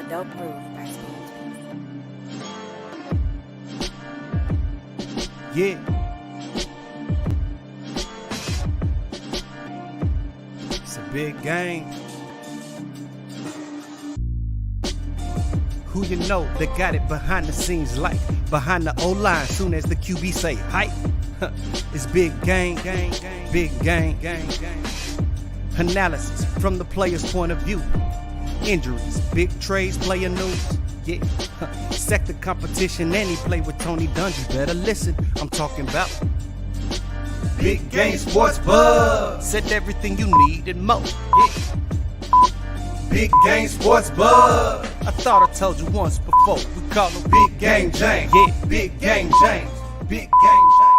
Dope Groove by Spoon. Yeah. It's a big game. Who you know that got it behind the scenes like behind the O-line soon as the QB say hype. It's big game, big game. Analysis from the player's point of view. Injuries, big trades, player news. Yeah, sector competition, and he play with Tony Dungy. Better listen, I'm talking about Big Game Sports Buzz. Said everything you need and more. Yeah. Big Game Sports Buzz. I thought I told you once before. We call him Big Game James. Yeah, Big Game James. Big Game James.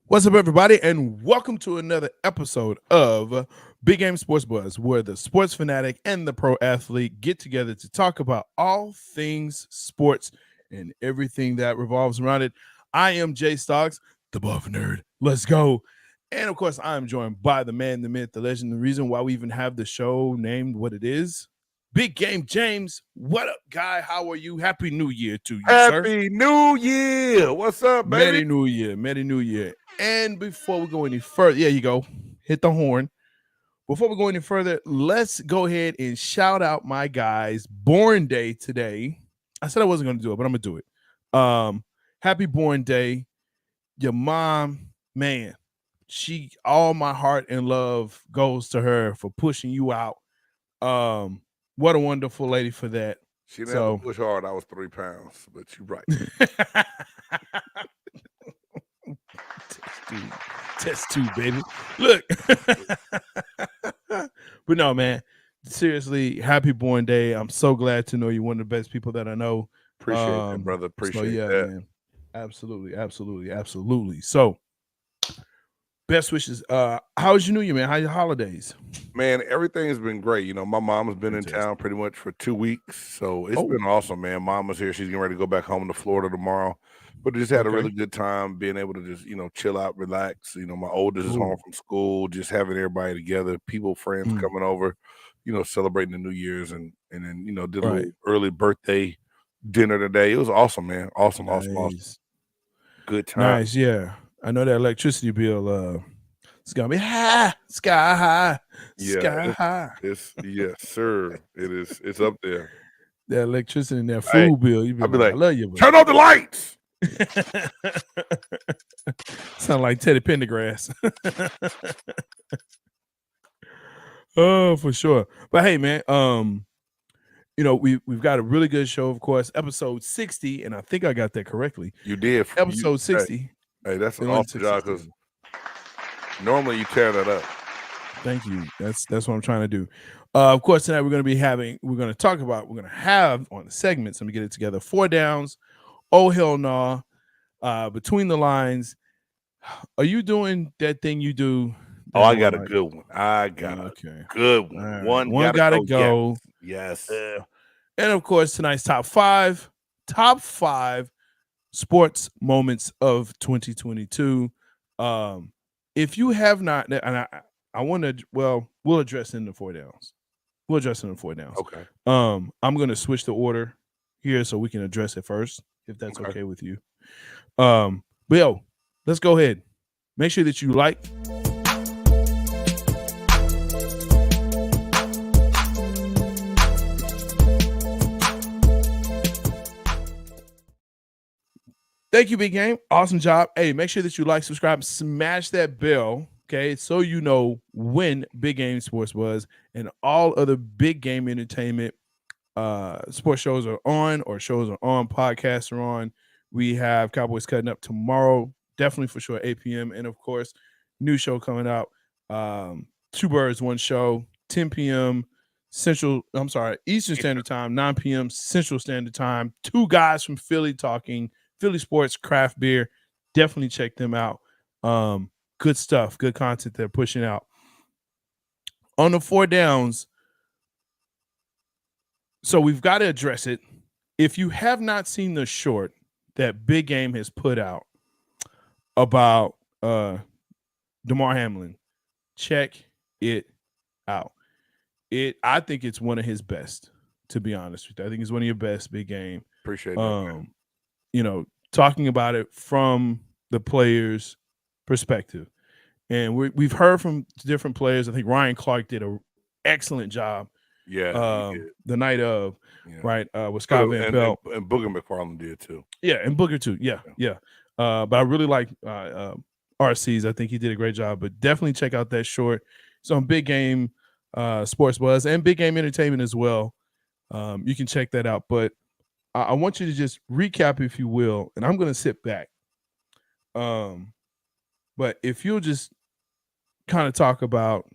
What's up, everybody, and welcome to another episode of Big Game Sports Buzz, where the sports fanatic and the pro athlete get together to talk about all things sports and everything that revolves around it. I am Jay Stocks, the buff nerd. Let's go. And, of course, I am joined by the man, the myth, the legend, the reason why we even have the show named what it is. Big Game James. What up, guy? How are you? Happy New Year to you, sir. Happy New Year. What's up, baby? Merry New Year. Merry New Year. And before we go any further, yeah, you go. Hit the horn. Before we go any further, let's go ahead and shout out my guy's born day today. I said I wasn't going to do it, but I'm going to do it. Happy born day. Your mom, man, all my heart and love goes to her for pushing you out. What a wonderful lady for that. She didn't push hard. I was 3 pounds, but you're right. Test two, baby. Look. But no, man, seriously, happy born day. I'm so glad to know you're one of the best people that I know. Appreciate that, brother. Appreciate that. Man. Absolutely. So, best wishes. How was your New Year, man? How your holidays? Man, everything's been great. You know, my mom has been in town pretty much for 2 weeks, so it's been awesome, man. Mom was here. She's getting ready to go back home to Florida tomorrow. But just had a really good time being able to just, chill out, relax. My oldest is home from school, just having everybody together, friends coming over, celebrating the New Year's and then, did a little early birthday dinner today. It was awesome, man. Awesome. Good time. Nice, yeah. I know that electricity bill, it's going to be sky high. Yes, sir. It is. It's up there. That electricity and that food bill. I'll be like, I love you, bro. Turn off the lights. Sound like Teddy Pendergrass. Oh, for sure. But hey, man, we've got a really good show, of course. Episode 60, and I think I got that correctly. You did. Episode 60. Hey, that's an awesome job because normally you tear that up. Thank you. That's what I'm trying to do. Of course, tonight we're going to have on the segments. Let me get it together. 4 downs. Oh, hell no. Between the lines. Are you doing that thing you do? Oh, I got a good one. I got a good one. Right. One gotta go. Yes. And of course, tonight's top five sports moments of 2022. If you have not, and I want to, we'll address in the 4 downs. Okay. I'm going to switch the order here so we can address it first, if that's okay with you. But let's go ahead. Make sure that you like. Thank you, Big Game. Awesome job. Hey, make sure that you like, subscribe, smash that bell, okay, so you know when Big Game Sports Buzz and all other big game entertainment sports shows are on, podcasts are on. We have Cowboys Cutting Up tomorrow, definitely for sure, 8 p.m. And, of course, new show coming out, 2 Birds, 1 Show, 10 p.m. Eastern Standard Time, 9 p.m. Central Standard Time. 2 guys from Philly talking Philly sports, craft beer. Definitely check them out. Good stuff, good content they're pushing out. On the 4 downs, so we've got to address it. If you have not seen the short that Big Game has put out about Damar Hamlin, check it out. I think it's one of his best. to be honest with you. I think it's one of your best, Big Game. Appreciate that, man. You know, talking about it from the players' perspective. And we've heard from different players. I think Ryan Clark did an excellent job Yeah, the night of, yeah. right, with Scott Van Pelt. And Booger McFarland did too. Yeah, and Booger too. Yeah. But I really like RC's. I think he did a great job. But definitely check out that short. It's on Big Game Sports Buzz and Big Game Entertainment as well. You can check that out. But I want you to just recap, if you will, and I'm going to sit back. But if you'll just kind of talk about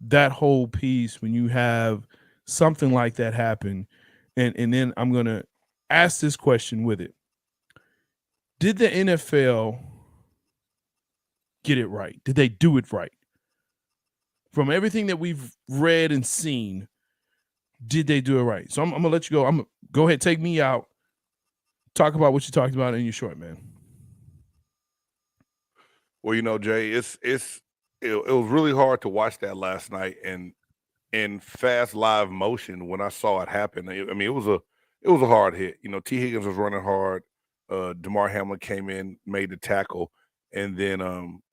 that whole piece when you have something like that happen, and then I'm going to ask this question with it. Did the NFL get it right? Did they do it right? From everything that we've read and seen, did they do it right? So I'm going to let you go. I'm going to go ahead, take me out. Talk about what you talked about in your short, man. Well, you know, Jay, it was really hard to watch that last night and in fast live motion when I saw it happen. I mean, it was a hard hit. You know, T. Higgins was running hard. Damar Hamlin came in, made the tackle, and then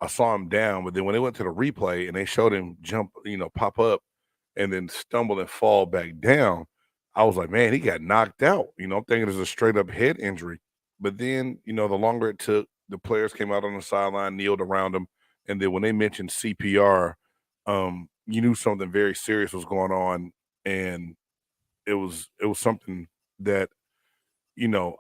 I saw him down. But then when they went to the replay and they showed him jump, pop up, and then stumble and fall back down, I was like, man, he got knocked out. I'm thinking it's a straight up head injury. But then, the longer it took, the players came out on the sideline, kneeled around him, and then when they mentioned CPR, you knew something very serious was going on, and it was something that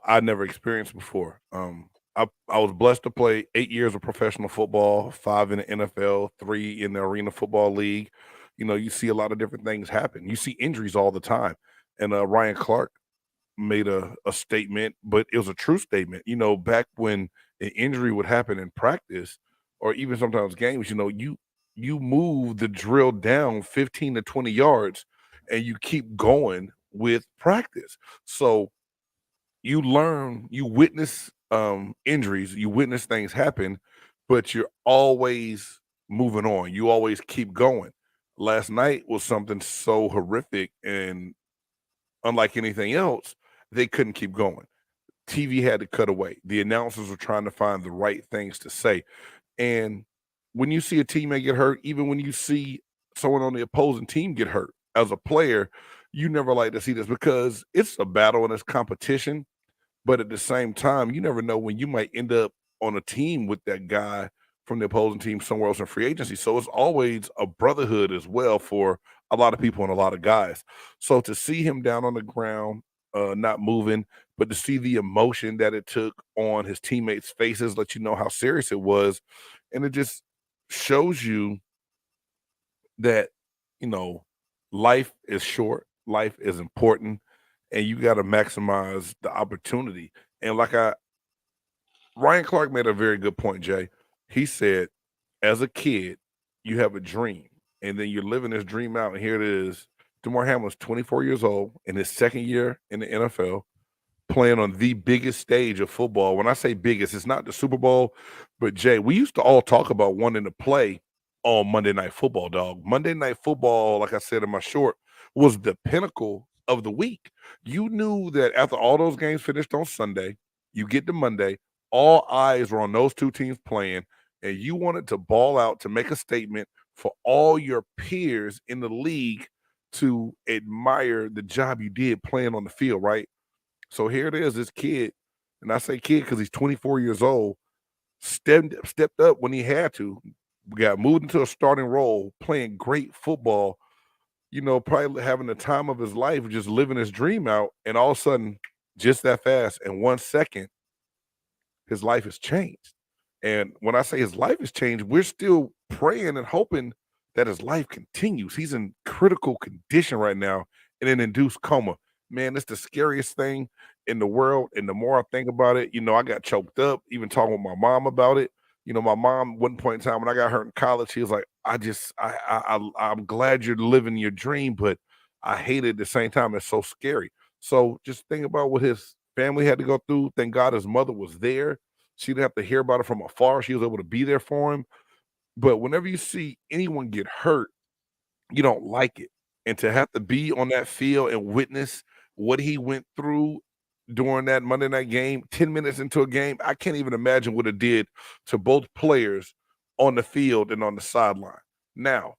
I never experienced before. I was blessed to play 8 years of professional football, 5 in the NFL, 3 in the Arena Football League. You see a lot of different things happen. You see injuries all the time, and Ryan Clark made a statement, but it was a true statement. Back when an injury would happen in practice, or even sometimes games, you move the drill down 15 to 20 yards, and you keep going with practice. So you learn, you witness injuries, you witness things happen, but you're always moving on. You always keep going. Last night was something so horrific and unlike anything else, they couldn't keep going. TV had to cut away. The announcers were trying to find the right things to say. And when you see a teammate get hurt, even when you see someone on the opposing team get hurt as a player, you never like to see this because it's a battle and it's competition. But at the same time, you never know when you might end up on a team with that guy from the opposing team somewhere else in free agency. So it's always a brotherhood as well for a lot of people and a lot of guys. So to see him down on the ground, not moving, but to see the emotion that it took on his teammates' faces, let you know how serious it was. And it just shows you that, life is short, life is important, and you got to maximize the opportunity. And Ryan Clark made a very good point, Jay. He said, as a kid, you have a dream, and then you're living this dream out, and here it is. Damar Hamlin's 24 years old in his second year in the NFL, playing on the biggest stage of football. When I say biggest, it's not the Super Bowl, but Jay, we used to all talk about wanting to play on Monday Night Football, dog. Monday Night Football, like I said in my short, was the pinnacle of the week. You knew that after all those games finished on Sunday, you get to Monday, all eyes were on those two teams playing, and you wanted to ball out to make a statement for all your peers in the league to admire the job you did playing on the field, right? So here it is, this kid, and I say kid because he's 24 years old, stepped up when he had to, got moved into a starting role, playing great football, probably having the time of his life, just living his dream out, and all of a sudden, just that fast, in 1 second, his life has changed. And when I say his life has changed, we're still praying and hoping that his life continues. He's in critical condition right now in an induced coma. Man, it's the scariest thing in the world. And the more I think about it, I got choked up, even talking with my mom about it. My mom, one point in time when I got hurt in college, she was like, I'm glad you're living your dream, but I hate it at the same time. It's so scary. So just think about what his family had to go through. Thank God his mother was there. She didn't have to hear about it from afar. She was able to be there for him. But whenever you see anyone get hurt, you don't like it. And to have to be on that field and witness what he went through during that Monday night game, 10 minutes into a game, I can't even imagine what it did to both players on the field and on the sideline. Now,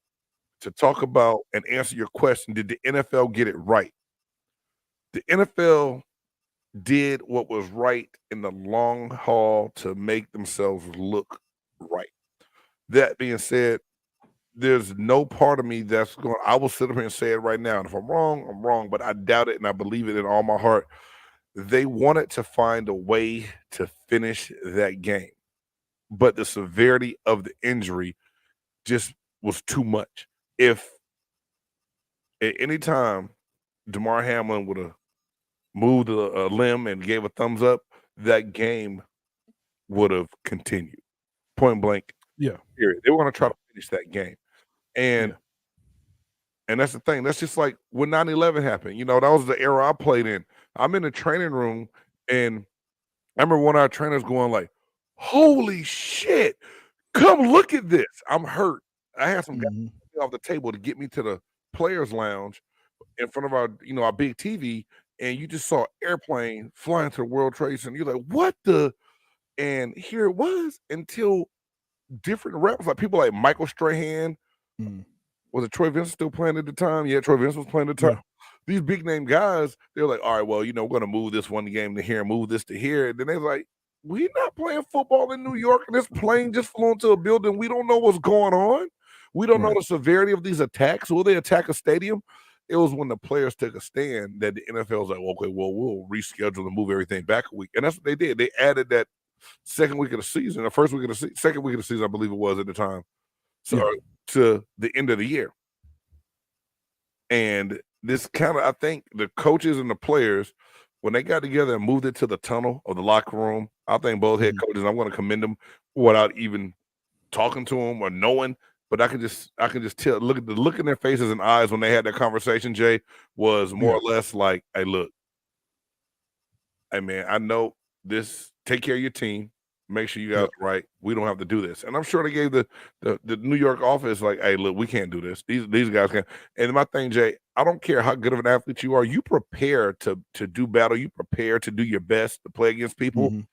to talk about and answer your question, did the NFL get it right? The NFL did what was right in the long haul to make themselves look right. That being said, there's no part of me that's going, I will sit up here and say it right now. And if I'm wrong, but I doubt it and I believe it in all my heart. They wanted to find a way to finish that game, but the severity of the injury just was too much. If at any time Damar Hamlin would have moved a limb and gave a thumbs up, that game would have continued. Point blank. Yeah. Period. They were going to try to finish that game. And that's the thing. That's just like when 9/11 happened. You know, that was the era I played in. I'm in the training room, and I remember one of our trainers going like, "Holy shit, come look at this. I'm hurt." I had some guys off the table to get me to the players' lounge in front of our, our big TV, and you just saw airplane flying to the World Trade Center. You're like, "What the?" And here it was until different reps, like people like Michael Strahan. Was it Troy Vincent still playing at the time? Yeah, Troy Vincent was playing at the time. These big name guys, they're like, all right, well, we're going to move this one game to here and move this to here. And then they're like, we're not playing football in New York, and this plane just flew into a building. We don't know what's going on. We don't know the severity of these attacks. Will they attack a stadium? It was when the players took a stand that the NFL was like, okay, well, we'll reschedule and move everything back a week. And that's what they did. They added that second week of the season, the first week of the season, second week of the season, I believe it was at the time. So to the end of the year. And this kind of, I think the coaches and the players, when they got together and moved it to the tunnel or the locker room, I think both head coaches, I'm going to commend them without even talking to them or knowing, but I can just tell, look at the look in their faces and eyes when they had that conversation, Jay, was more or less like, hey, look, hey man, I know this, take care of your team. Make sure you guys are right. We don't have to do this. And I'm sure they gave the New York office like, hey, look, we can't do this. These guys can't. And my thing, Jay, I don't care how good of an athlete you are. You prepare to do battle. You prepare to do your best to play against people.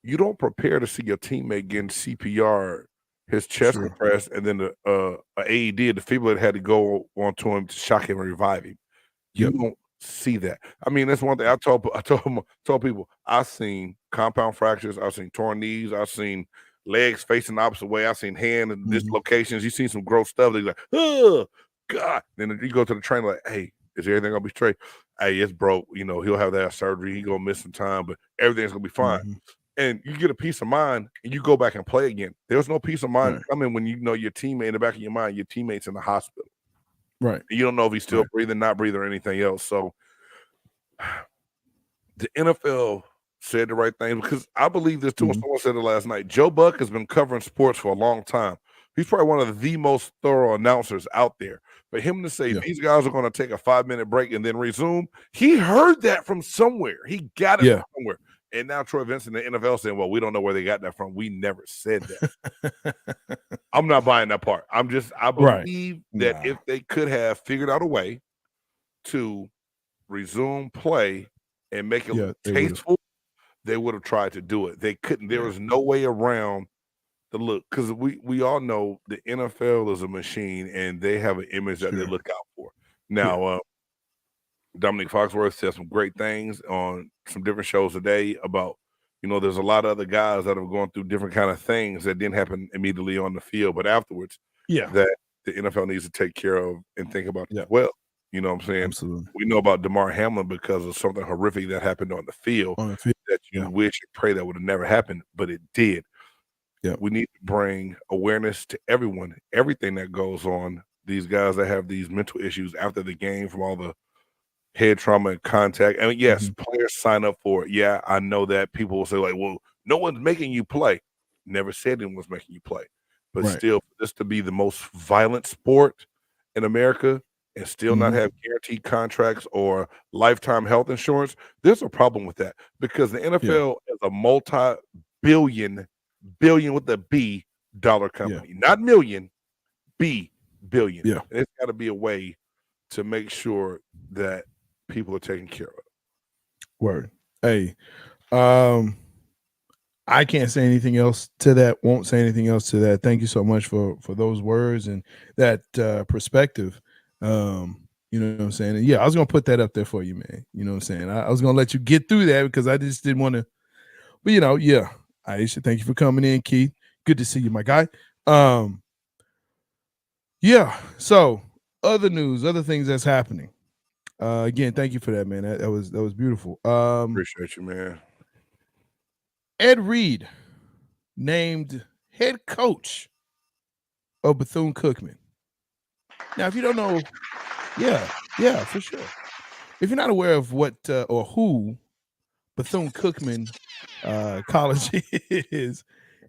You don't prepare to see your teammate getting CPR, his chest compressed, and then the AED, the defibrillator had to go onto him to shock him and revive him. You don't see that. I mean, that's one thing I told people. I've seen compound fractures, I've seen torn knees, I've seen legs facing the opposite way, I've seen hand dislocations. You've seen some gross stuff. They're like, oh God. Then you go to the trainer like, hey, is everything gonna be straight? Hey, it's broke. He'll have to have surgery. He's gonna miss some time, but everything's gonna be fine. And you get a peace of mind and you go back and play again. There's no peace of mind coming when you know your teammate in the back of your mind, your teammate's in the hospital. Right. You don't know if he's still breathing, not breathing, or anything else. So the NFL said the right thing, because I believe this too. Someone said it last night. Joe Buck has been covering sports for a long time. He's probably one of the most thorough announcers out there. For him to say these guys are going to take a 5-minute break and then resume, he heard that from somewhere. He got it from somewhere. And now Troy Vincent and the NFL saying, well, we don't know where they got that from. We never said that. I'm not buying that part. I believe that if they could have figured out a way to resume play and make it tasteful, they would have tried to do it. They couldn't. There was no way around the look, because we all know the NFL is a machine and they have an image that they look out for. Now, Dominic Foxworth said some great things on some different shows today about, there's a lot of other guys that have gone through different kind of things that didn't happen immediately on the field, but afterwards, that the NFL needs to take care of and think about as well. You know what I'm saying? Absolutely. We know about Damar Hamlin because of something horrific that happened on the field that you wish and pray that would have never happened, but it did. We need to bring awareness to everyone, everything that goes on. These guys that have these mental issues after the game from all the head trauma and contact. And yes, players sign up for it. Yeah, I know that people will say like, well, no one's making you play. Never said anyone was making you play. But still, for this to be the most violent sport in America and still not have guaranteed contracts or lifetime health insurance, there's a problem with that, because the NFL is a multi-billion with a B dollar company, not million, B billion. And it's got to be a way to make sure that people are taken care of. Word. Hey, I can't say anything else to that. Won't say anything else to that. Thank you so much for those words and that perspective. You know what I'm saying? And yeah, I was gonna put that up there for you, man. You know what I'm saying? I was gonna let you get through that because I just didn't want to. But yeah. Aisha, thank you for coming in, Keith. Good to see you, my guy. Yeah. So other news, other things that's happening. Again, thank you for that, man. That was beautiful. Appreciate you, man. Ed Reed named head coach of Bethune Cookman. Now, if you don't know, yeah, for sure. If you're not aware of what or who Bethune Cookman College is,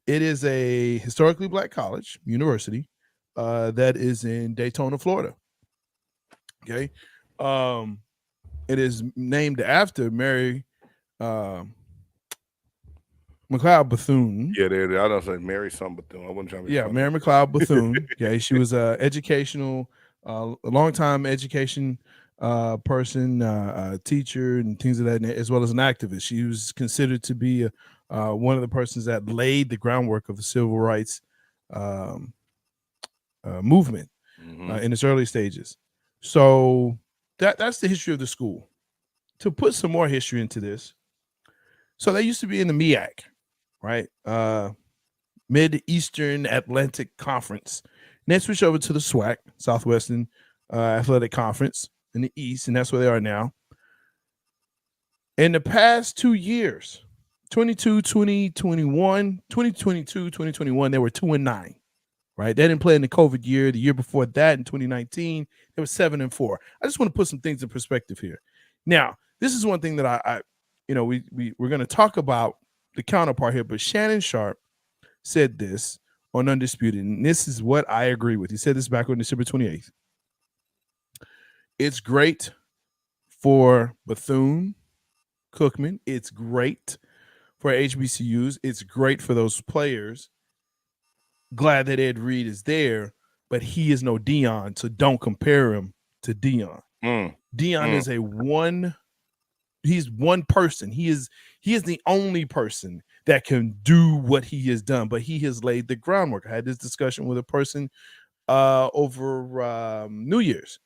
it is a historically black college university that is in Daytona, Florida. Okay, it is named after Mary McLeod Bethune. Yeah, I don't say Mary something Bethune. I wasn't trying to be funny. Mary McLeod Bethune. Okay, she was a educational, a long-time education person, teacher, and things of that, as well as an activist. She was considered to be one of the persons that laid the groundwork of the civil rights movement in its early stages. So that's the history of the school. To put some more history into this, so they used to be in the MEAC, right? Mid-Eastern Atlantic Conference. And they switched over to the SWAC, Southwestern Athletic Conference in the East, and that's where they are now. In the past 2 years, 2021, they were 2-9, right? They didn't play in the COVID year. The year before that, in 2019, they were 7-4. I just want to put some things in perspective here. Now, this is one thing that we're going to talk about the counterpart here, but Shannon Sharp said this on Undisputed, and this is what I agree with. He said this back on December 28th. It's great for Bethune Cookman. It's great for HBCUs. It's great for those players. Glad that Ed Reed is there, but he is no Dion, so don't compare him to Dion. Dion is he's one person. He is the only person that can do what he has done, but he has laid the groundwork. I had this discussion with a person over New Year's,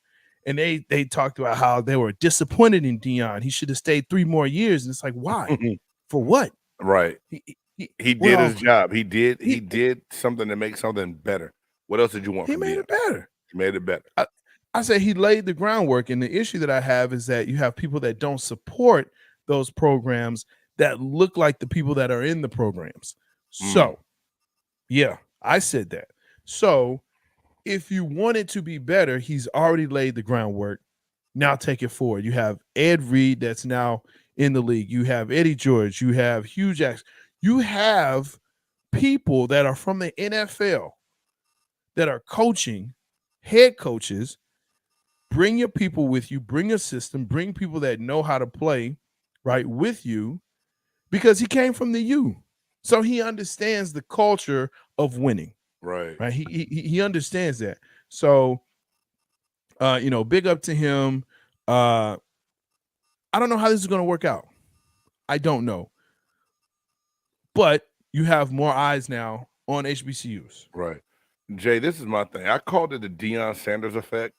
and they talked about how they were disappointed in Dion. He should have stayed 3 more years, and it's like, why? For what? Right. He did his job. He did something to make something better. What else did you want? He made it better. He made it better. I say he laid the groundwork, and the issue that I have is that you have people that don't support those programs that look like the people that are in the programs. So, yeah, I said that. So, if you want it to be better, he's already laid the groundwork. Now take it forward. You have Ed Reed that's now in the league. You have Eddie George. You have Hugh Jackson. You have people that are from the NFL that are coaching, head coaches. Bring your people with you. Bring a system. Bring people that know how to play, right, with you, because he came from the U. So he understands the culture of winning. Right. He understands that. So, big up to him. I don't know how this is going to work out. I don't know. But you have more eyes now on HBCUs. Right. Jay, this is my thing. I called it the Deion Sanders effect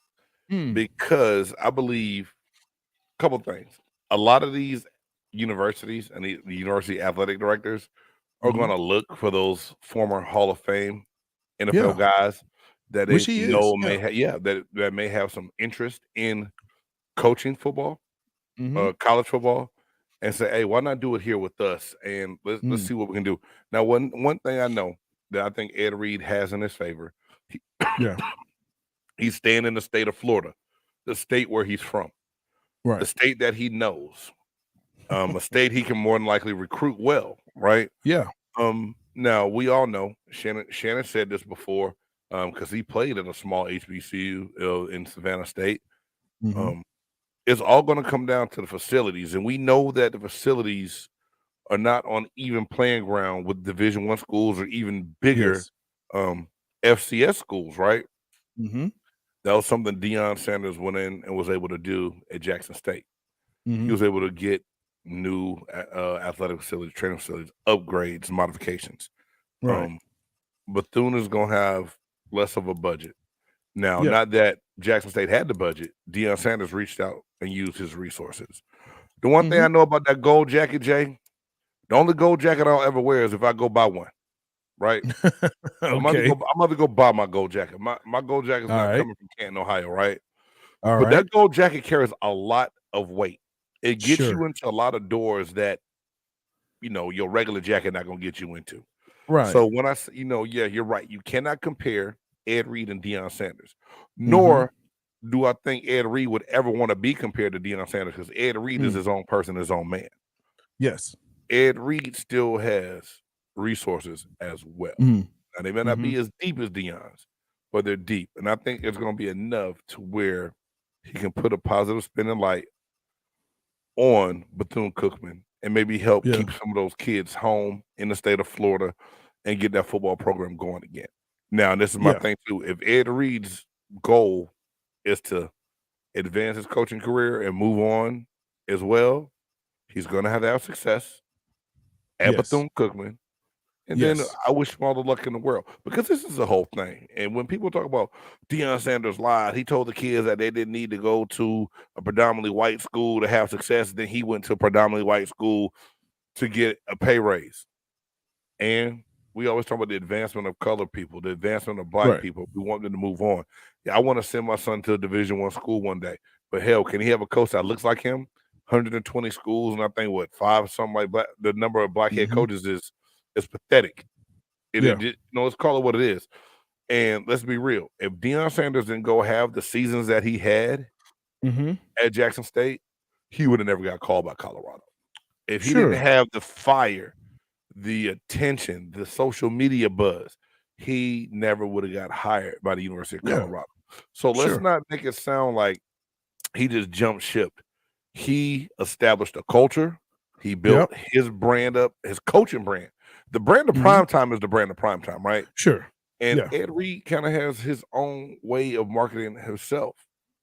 because I believe a couple things. A lot of these universities and the university athletic directors are going to look for those former Hall of Fame NFL guys that they know that may have some interest in coaching football, college football, and say, hey, why not do it here with us? And let's see what we can do. Now, one thing I know that I think Ed Reed has in his favor, he's staying in the state of Florida, the state where he's from, the state that he knows, a state he can more than likely recruit well, right? Yeah. Now we all know Shannon said this before, because he played at a small HBCU in Savannah State. It's all going to come down to the facilities, and we know that the facilities are not on even playing ground with Division I schools or even bigger FCS schools, right? That was something Deion Sanders went in and was able to do at Jackson State. he was able to get new athletic facilities, training facilities, upgrades, modifications. Right. Bethune is going to have less of a budget. Now, not that Jackson State had the budget. Deion Sanders reached out and used his resources. The one thing I know about that gold jacket, Jay, the only gold jacket I'll ever wear is if I go buy one, right? I'm about to go buy my gold jacket. My gold jacket is not coming from Canton, Ohio, right? But that gold jacket carries a lot of weight. It gets you into a lot of doors that, your regular jacket not going to get you into. Right. So when I say, you're right. You cannot compare Ed Reed and Deion Sanders, nor do I think Ed Reed would ever want to be compared to Deion Sanders because Ed Reed is his own person, his own man. Yes. Ed Reed still has resources as well. Now, they may not be as deep as Deion's, but they're deep. And I think it's going to be enough to where he can put a positive spin and light on Bethune Cookman and maybe help keep some of those kids home in the state of Florida and get that football program going again. Now, this is my thing too. If Ed Reed's goal is to advance his coaching career and move on as well, he's going to have success at Bethune Cookman. And then I wish him all the luck in the world because this is the whole thing. And when people talk about Deion Sanders lied, he told the kids that they didn't need to go to a predominantly white school to have success. Then he went to a predominantly white school to get a pay raise. And we always talk about the advancement of colored people, the advancement of black people. We want them to move on. Yeah, I want to send my son to a Division I school one day. But hell, can he have a coach that looks like him? 120 schools, and I think 5 something like black. The number of black head coaches is pathetic. Let's call it what it is. And let's be real. If Deion Sanders didn't go have the seasons that he had at Jackson State, he would have never got called by Colorado. If he didn't have the fire, the attention, the social media buzz, he never would have got hired by the University of Colorado. So let's not make it sound like he just jumped ship. He established a culture. He built his brand up, his coaching brand. The brand of primetime is the brand of primetime, right? Sure. And Ed Reed kind of has his own way of marketing himself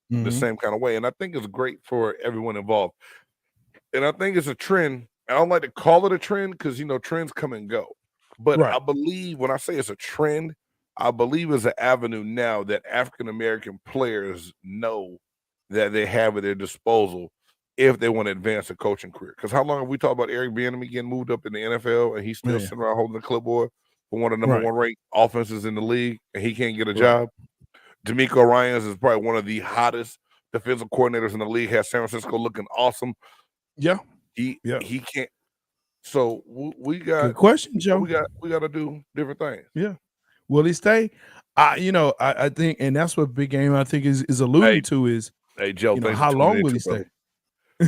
the same kind of way. And I think it's great for everyone involved. And I think it's a trend. I don't like to call it a trend because, trends come and go. But I believe when I say it's a trend, I believe it's an avenue now that African-American players know that they have at their disposal if they want to advance a coaching career. Because how long have we talked about Eric Bieniemy getting moved up in the NFL and he's still sitting around holding the clipboard for one of the number one ranked offenses in the league and he can't get a job? D'Amico Ryans is probably one of the hottest defensive coordinators in the league, has San Francisco looking awesome. He can't. So we got good question, Joe. We got to do different things. Yeah. Will he stay? I think, and that's what Big Game I think is alluding to is, hey Joe, how long will he stay?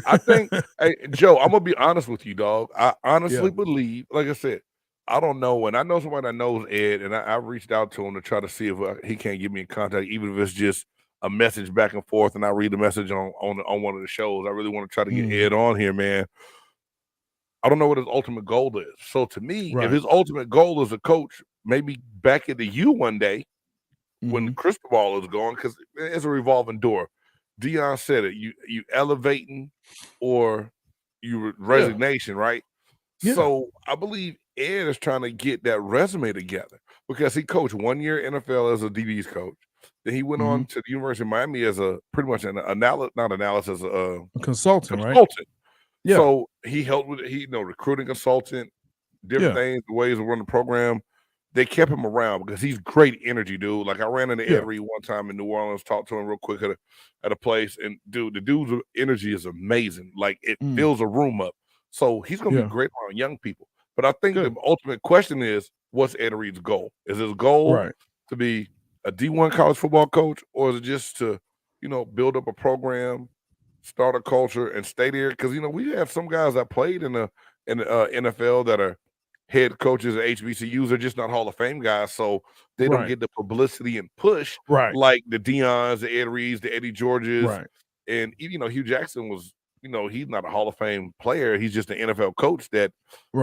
I think, hey Joe, I'm gonna be honest with you, dog. I honestly believe, like I said, I don't know, and I know somebody that knows Ed, and I reached out to him to try to see if he can't get me in contact, even if it's just a message back and forth, and I read the message on one of the shows. I really want to try to get Ed on here, man. I don't know what his ultimate goal is. So to me, if his ultimate goal is a coach, maybe back at the U one day when Cristobal is gone, because it's a revolving door. Deion said it. You elevating or you resignation, right? Yeah. So I believe Ed is trying to get that resume together because he coached 1 year NFL as a DB's coach. Then he went on to the University of Miami as a pretty much a consultant, right? Yeah. So he helped with recruiting consultant, different things, the ways to run the program. They kept him around because he's great energy, dude. Like I ran into Ed Reed one time in New Orleans, talked to him real quick at a place, and dude, the dude's energy is amazing. Like it fills a room up. So he's gonna be great around young people. But I think the ultimate question is, what's Ed Reed's goal? Is his goal to be a D1 college football coach, or is it just to, build up a program, start a culture, and stay there? Because we have some guys that played in the NFL that are head coaches at HBCUs. They're just not Hall of Fame guys, so they don't get the publicity and push like the Deions, the Ed Reeds, the Eddie Georges, and Hugh Jackson was. He's not a Hall of Fame player. He's just an NFL coach that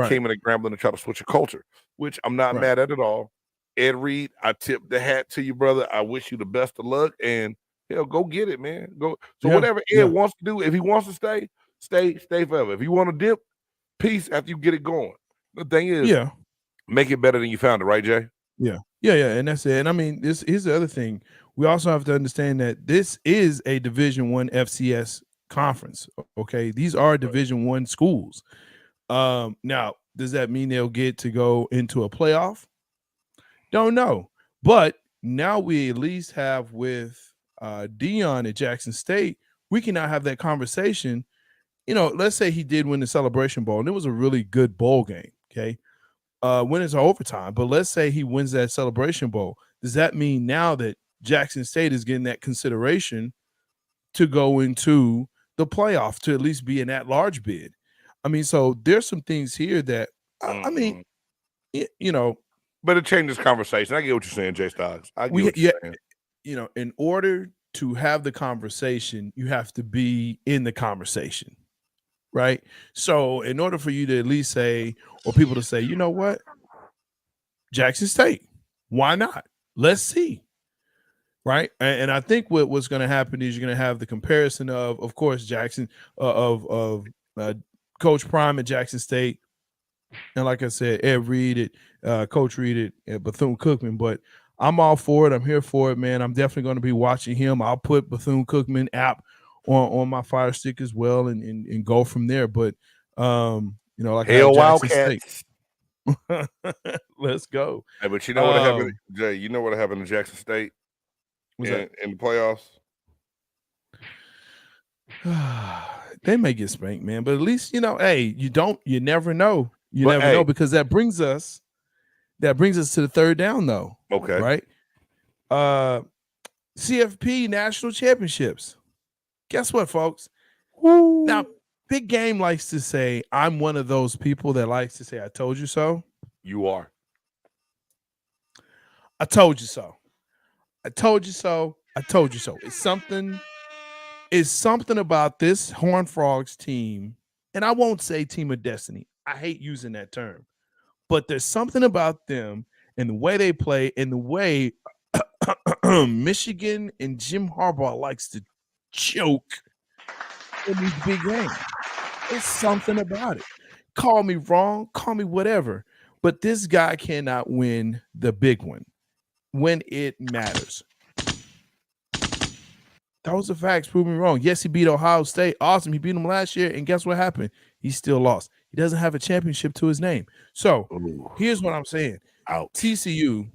came in at Grambling to try to switch a culture, which I'm not mad at all. Ed Reed, I tip the hat to you, brother. I wish you the best of luck, and go get it, man. Go. So whatever Ed wants to do, if he wants to stay, stay forever. If you want to dip, peace after you get it going. The thing is, make it better than you found it, right, Jay? Yeah, and that's it. And I mean, here's the other thing. We also have to understand that this is a Division I FCS conference. Okay, these are Division I schools. Now, does that mean they'll get to go into a playoff? Don't know. But now we at least have with Dion at Jackson State, we can now have that conversation. You know, let's say he did win the Celebration Bowl, and it was a really good bowl game. Okay. When it's overtime, but let's say he wins that Celebration Bowl. Does that mean now that Jackson State is getting that consideration to go into the playoff, to at least be in that large bid? I mean, so there's some things here that I mean, you know, but it changes conversation. I get what you're saying, Jay Stocks. I get what you're saying. You know, in order to have the conversation, you have to be in the conversation. Right. So in order for you to at least say, or people to say, you know what, Jackson State, why not? Let's see. Right. And I think what's going to happen is you're going to have the comparison of course, Jackson of Coach Prime at Jackson State. And like I said, Ed Reed at Coach Reed at Bethune Cookman. But I'm all for it. I'm here for it, man. I'm definitely going to be watching him. I'll put Bethune Cookman app on my Fire Stick as well and go from there. But you know, like Hell Wildcats. Let's go. Hey, but you know what happened, Jay? You know what happened to Jackson State in the playoffs? They may get spanked, man. But at least, you know, hey, you never know. You never know, because that brings us to the third down, though. Okay. Right. CFP National Championships. Guess what, folks? Woo. Now, Big Game likes to say, I'm one of those people that likes to say, I told you so. You are. I told you so. I told you so. I told you so. It's something about this Horned Frogs team, and I won't say team of destiny. I hate using that term. But there's something about them and the way they play and the way Michigan and Jim Harbaugh likes to choke in these big games. It's something about it. Call me wrong, call me whatever, but this guy cannot win the big one when it matters. Those are facts. Prove me wrong. Yes, he beat Ohio State. Awesome. He beat them last year, and guess what happened? He still lost. He doesn't have a championship to his name. So here's what I'm saying. TCU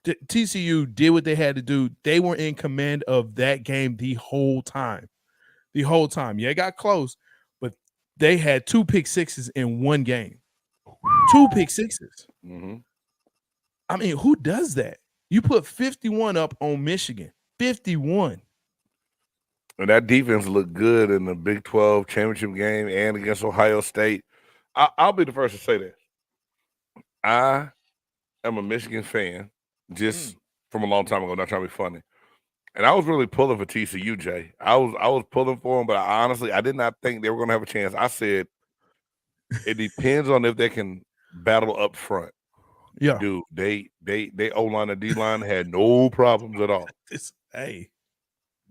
did what they had to do. They were in command of that game the whole time. Yeah, it got close, but they had 2 pick sixes in one game. 2 pick sixes. Mm-hmm. I mean, who does that? You put 51 up on Michigan. 51. And that defense looked good in the Big 12 championship game and against Ohio State. I'll be the first to say this. I am a Michigan fan, just from a long time ago, not trying to be funny. And I was really pulling for TCU, Jay. I was pulling for them, but I did not think they were going to have a chance. I said it depends on if they can battle up front. Yeah, dude, they O-line and D-line had no problems at all.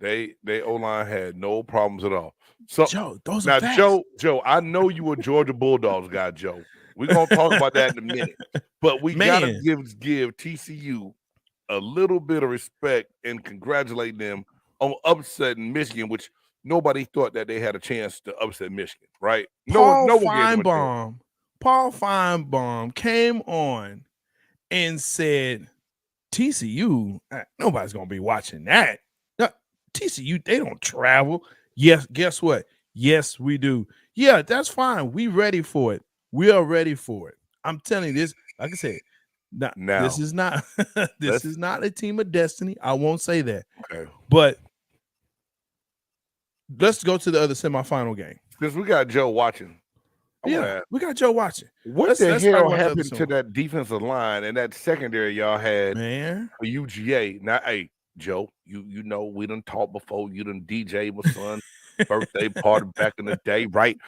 They O-line had no problems at all. So Joe, those now are facts. Joe, I know you a Georgia Bulldogs guy, Joe. We're gonna talk about that in a minute. But we gotta give TCU a little bit of respect and congratulate them on upsetting Michigan, which nobody thought that they had a chance to upset Michigan, right? Paul Feinbaum came on and said, TCU, nobody's gonna be watching that. No, TCU, they don't travel. Yes, guess what? Yes, we do. Yeah, that's fine. We ready for it. We are ready for it. I'm telling you this, like I said, now this is not this is not a team of destiny. I won't say that. Okay. But let's go to the other semifinal game. Because we got Joe watching. We got Joe watching. What the hell happened to that defensive line and that secondary y'all had for UGA? Now, hey, Joe, you know we done talked before. You done DJ my son's birthday party back in the day, right?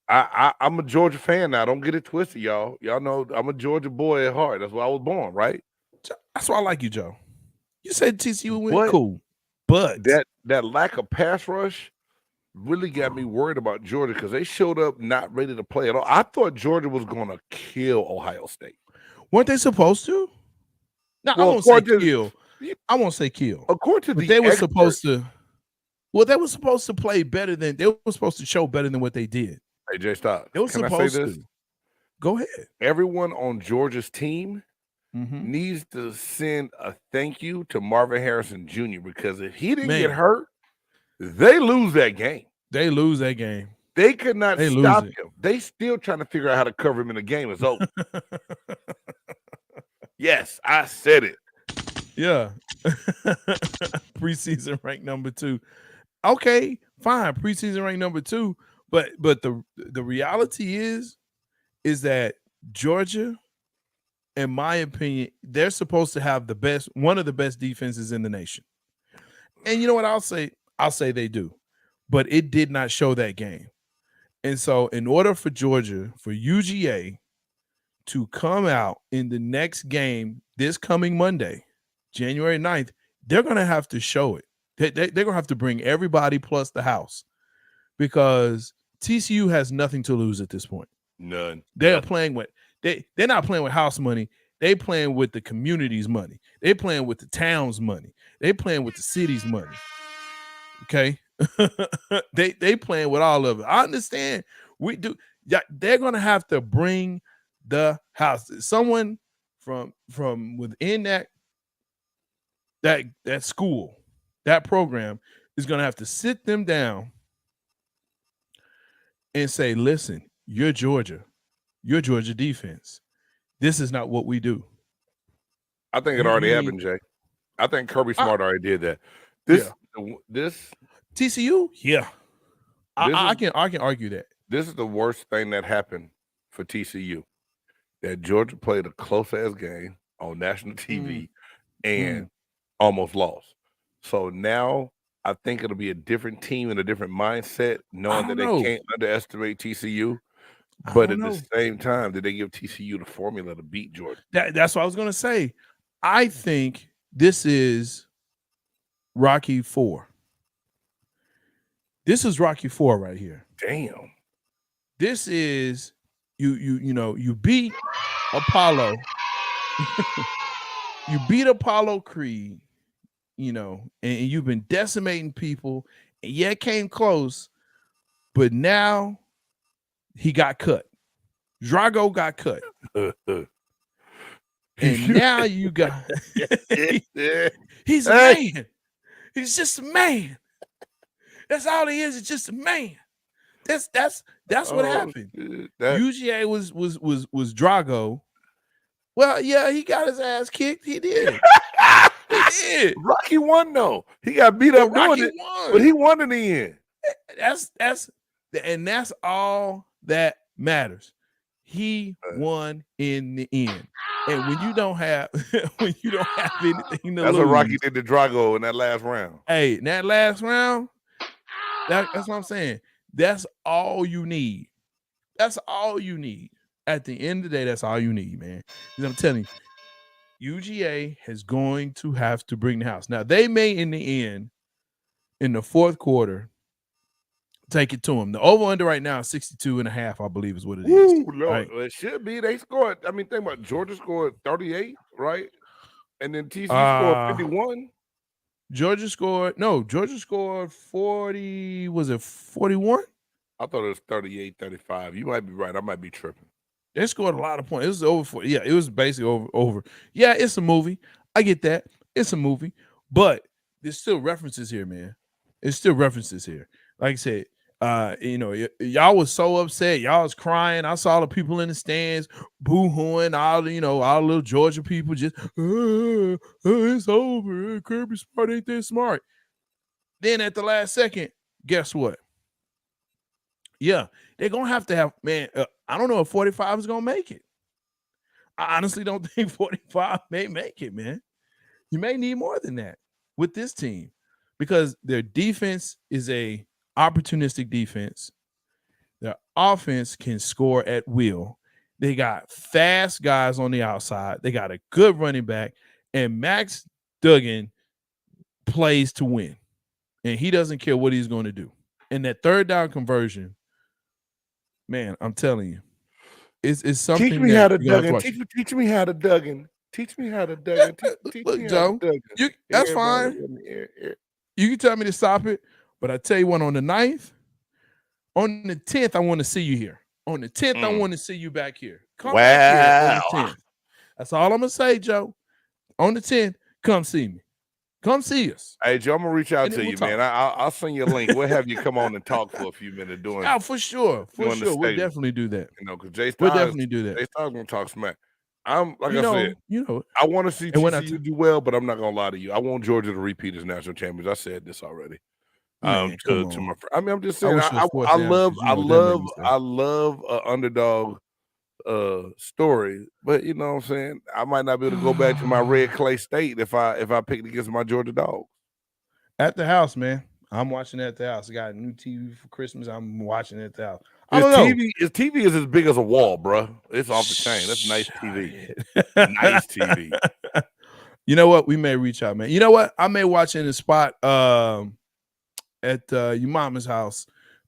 I'm a Georgia fan now. Don't get it twisted, y'all. Y'all know I'm a Georgia boy at heart. That's why I was born, right? That's why I like you, Joe. You said TCU went cool, but that lack of pass rush really got me worried about Georgia because they showed up not ready to play at all. I thought Georgia was going to kill Ohio State. Weren't they supposed to? No, Well, I won't say kill. I won't say kill. According to they were supposed to. Well, they were supposed to play better than they were supposed to show better than what they did. Hey, Jay, stop. They were supposed to. Go ahead. Everyone on Georgia's team needs to send a thank you to Marvin Harrison Jr. because if he didn't get hurt, they lose that game. They lose that game. They could not stop him. They still trying to figure out how to cover him in the game. It's over. Yes, I said it. Yeah. Preseason ranked number 2. Okay, fine. Preseason ranked number 2. But the reality is that Georgia, in my opinion, they're supposed to have one of the best defenses in the nation. And you know what I'll say? I'll say they do. But it did not show that game. And so in order for Georgia, for UGA to come out in the next game this coming Monday, January 9th, they're going to have to show it. They're going to have to bring everybody plus the house because TCU has nothing to lose at this point. None. They're playing with they're not playing with house money. They playing with the community's money. They playing with the town's money. They playing with the city's money. Okay. they playing with all of it. I understand. We do. They're gonna have to bring the house. Someone from within that school, that program is gonna have to sit them down and say, listen, you're Georgia defense. This is not what we do. I think it already happened, Jay. I think Kirby Smart already did that. This TCU, yeah. I can argue that. This is the worst thing that happened for TCU. That Georgia played a close-ass game on national TV and almost lost. So now I think it'll be a different team and a different mindset, knowing that they can't underestimate TCU. But at the same time, did they give TCU the formula to beat Georgia? That's what I was going to say. I think this is Rocky 4. This is Rocky 4 right here. Damn. This is you beat Apollo. You beat Apollo Creed, and you've been decimating people, and it came close, but now he got cut. Drago got cut. And now you got he's a man. He's just a man. That's all he is. It's just a man. That's what happened. UGA was Drago. Well, yeah, he got his ass kicked. He did. He did. Rocky won though. He got beat up doing it, but he won in the end. That's all that matters. He won in the end. And when you don't have anything to lose. That's what Rocky did to Drago in that last round. Hey, in that last round, that's what I'm saying. That's all you need. That's all you need. At the end of the day, that's all you need, man. Because I'm telling you, UGA is going to have to bring the house. Now, they may, in the end, in the fourth quarter, take it to them. The over-under right now is 62.5, I believe is what it is. Ooh, Lord. Right? Well, it should be. They scored. I mean, think about it. Georgia scored 38, right? And then TCU scored 51. Georgia scored 40. Was it 41? I thought it was 38, 35. You might be right. I might be tripping. They scored a lot of points. It was over 40. Yeah, it was basically over. Yeah, it's a movie. I get that. It's a movie. But there's still references here, man. There's still references here. Like I said, y'all was so upset. Y'all was crying. I saw the people in the stands boo-hooing. All the little Georgia people just, it's over. Kirby Smart ain't that smart. Then at the last second, guess what? Yeah, they're going to have, man, I don't know if 45 is going to make it. I honestly don't think 45 may make it, man. You may need more than that with this team because their defense is a opportunistic defense. Their offense can score at will. They got fast guys on the outside. They got a good running back. And Max Duggan plays to win. And he doesn't care what he's going to do. And that third down conversion, man, I'm telling you, it's something. Teach me how to Duggan. Teach me how to Duggan. Teach me how to Duggan. Look, Joe, that's fine. You can tell me to stop it, but I tell you what, on the 9th, on the 10th, I want to see you here. On the 10th, I want to see you back here. Come back here on the 10th. That's all I'm going to say, Joe. On the 10th, come see me. Come see us. Hey, Joe, I'm going to reach out to you, man. I'll send you a link. We'll have you come on and talk for a few minutes. For sure. We'll definitely do that. Because Jay Styles, we'll definitely do that. Jay Styles going to talk smack. I said, I want to see TCU do well, but I'm not going to lie to you. I want Georgia to repeat as national champions. I said this already. I'm just saying, I love an underdog story, but you know what I'm saying, I might not be able to go back to my red clay state if I picked against my Georgia Dogs. At the house, man. I'm watching at the house. I got a new TV for Christmas. I'm watching at the house. His TV is as big as a wall, bro. It's off the chain. That's nice TV. Nice TV. You know what? We may reach out, man. You know what? I may watch in a spot at your mama's house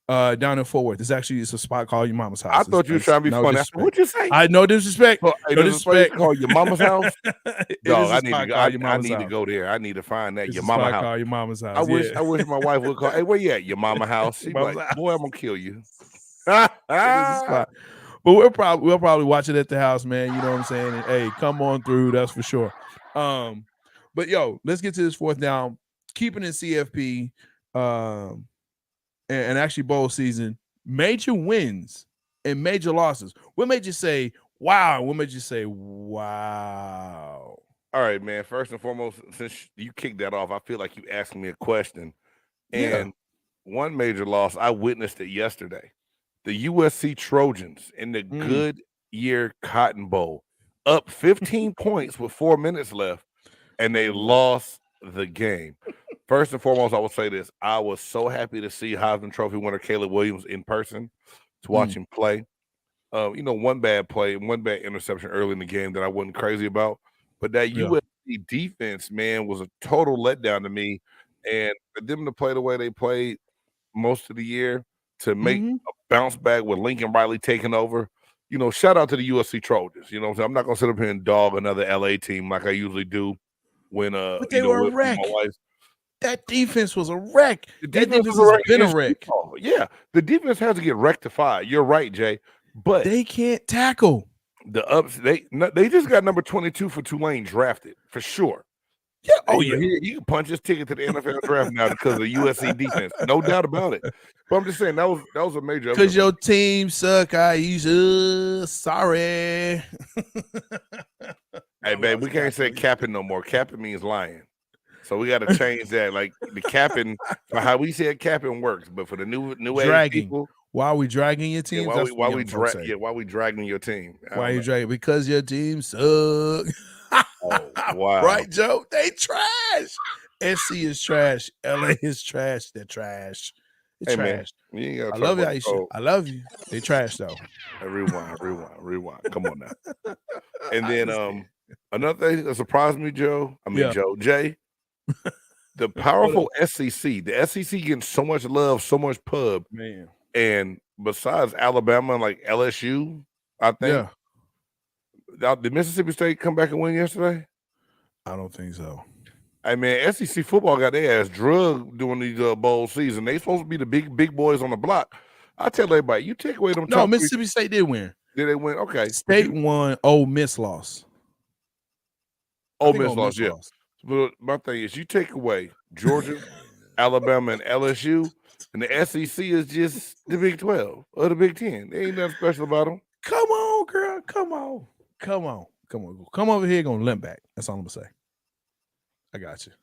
down in Fort Worth. It's a spot called your mama's house. I thought you were trying to be funny. What'd you say? No disrespect. No disrespect. Called your mama's house. Dog, I need to go there. I need to find that. Your mama's house. Called your mama's house. I wish my wife would call. Hey, where you at? Your mama's house. She's like, boy, I'm gonna kill you. But we'll probably watch it at the house, man. You know what I'm saying? And, hey, come on through. That's for sure. But yo, let's get to this fourth down. Keeping in CFP. And actually bowl season, major wins and major losses. What made you say, wow? What made you say, wow? All right, man. First and foremost, since you kicked that off, I feel like you asked me a question. And one major loss, I witnessed it yesterday. The USC Trojans in the Goodyear Cotton Bowl, up 15 points with 4 minutes left, and they lost the game. First and foremost, I will say this. I was so happy to see Heisman Trophy winner Caleb Williams in person to watch him play. One bad play, one bad interception early in the game that I wasn't crazy about. But that USC defense, man, was a total letdown to me. And for them to play the way they played most of the year, to make a bounce back with Lincoln Riley taking over, shout out to the USC Trojans. You know what I'm saying? I'm not going to sit up here and dog another LA team like I usually do when but they were a wreck. That defense was a wreck. That defense has been a wreck. Yeah, the defense has to get rectified. You're right, Jay. But they can't tackle the ups. They just got number 22 for Tulane drafted for sure. Yeah. Oh yeah. He can punch his ticket to the NFL draft now because of the USC defense. No doubt about it. But I'm just saying that was a major. Because your team suck, sorry. Hey, babe, we can't say capping no more. Capping means lying. So we got to change that. Like the capping, for how we said capping works, but for the new age people, why are we dragging your team? Why we dragging your team? Why are you dragging? Because your team suck. Oh, wow. Right, Joe? They trash. SC is trash. LA is trash. They're trash. They're trash. Man, I love you, Aisha. I love you. They trash though. Rewind. Come on now. And then another thing that surprised me, Jay. The powerful SEC, the SEC getting so much love, so much pub, man. And besides Alabama and like LSU, I think. Did Mississippi State come back and win yesterday? I don't think so. I mean, SEC football got their ass drugged during these bowl season. They supposed to be the big boys on the block. I tell everybody, you take away them. No, Mississippi State did win. Did they win? Okay. State won. Ole Miss lost. Ole Miss lost. Yeah. But my thing is, you take away Georgia, Alabama, and LSU, and the SEC is just the Big 12 or the Big 10. There ain't nothing special about them. Come on, girl. Come on. Come over here, gonna limp back. That's all I'm gonna say. I got you.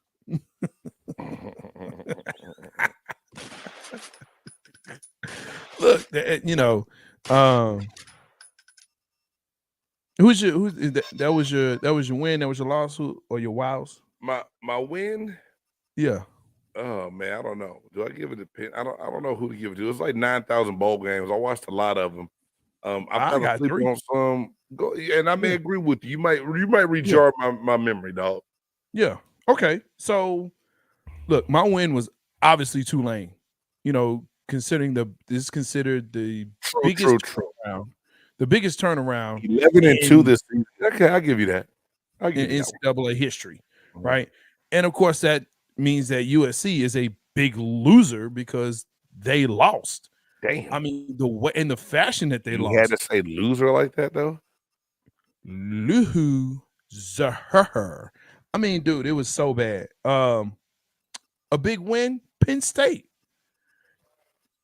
Look, that was your win, that was your loss, or your wows? My win? Yeah. Oh man, I don't know. Do I give it a pin? I don't know who to give it to. It's like 9,000 bowl games. I watched a lot of them. I got 3 on some. And I may agree with you. You might rejar my memory, dog. Yeah. Okay. So, look, my win was obviously Tulane. Because considering this is considered the True. turnaround, the biggest turnaround 11-2 this season. Okay, I'll give you that. I'll give in you that NCAA history, right? And of course, that means that USC is a big loser because they lost. Damn. I mean, the way and the fashion that they lost. You had to say loser like that, though? Loser. I mean, dude, it was so bad. A big win, Penn State.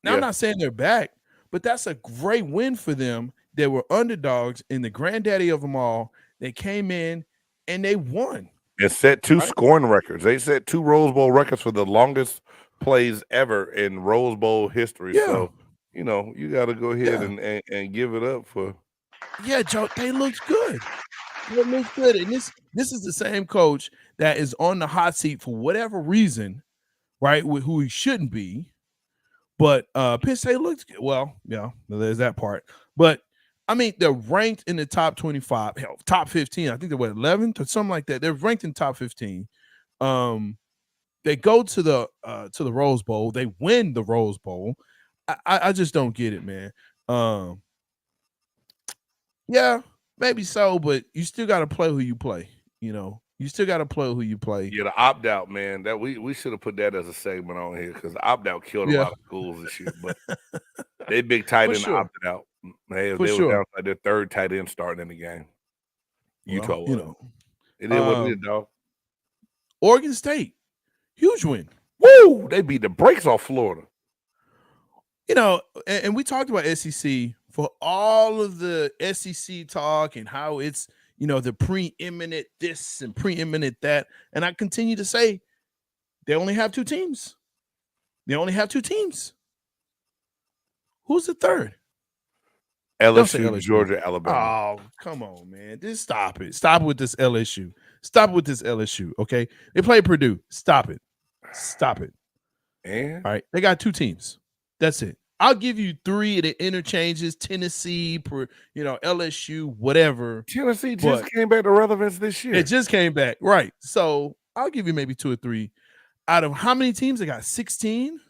Now, I'm not saying they're back, but that's a great win for them. They were underdogs in the granddaddy of them all. They came in and they won. They set 2 scoring records. They set 2 Rose Bowl records for the longest plays ever in Rose Bowl history. Yeah. So, you know, you got to go ahead and give it up for. Yeah, Joe, they looked good. They looked good. And this is the same coach that is on the hot seat for whatever reason, right, with who he shouldn't be. But Penn State looked good. Well, yeah, there's that part. But I mean, they're ranked in the top 25, hell, top 15. I think they were 11th or something like that. They're ranked in top 15. They go to the Rose Bowl. They win the Rose Bowl. I just don't get it, man. Yeah, maybe so, but you still got to play who you play. You know, you still got to play who you play. Yeah, the opt out, man. That we should have put that as a segment on here because the opt out killed a lot of schools this year. But they big tight end opted out. They were down like their 3rd tight end starting in the game. Utah, you know, it is what it is, dog. Oregon State, huge win. Woo! They beat the brakes off Florida. You know, and we talked about SEC for all of the SEC talk and how it's, you know, the preeminent this and preeminent that. And I continue to say they only have 2 teams. They only have 2 teams. Who's the third? LSU, Georgia, Alabama. Oh, come on, man. Just stop it. Stop with this LSU. Stop with this LSU, okay? They play Purdue. Stop it. Stop it. And? All right. They got 2 teams. That's it. I'll give you 3 of the interchanges, Tennessee, LSU, whatever. Tennessee just came back to relevance this year. It just came back, right. So I'll give you maybe 2 or 3. Out of how many teams? They got 16?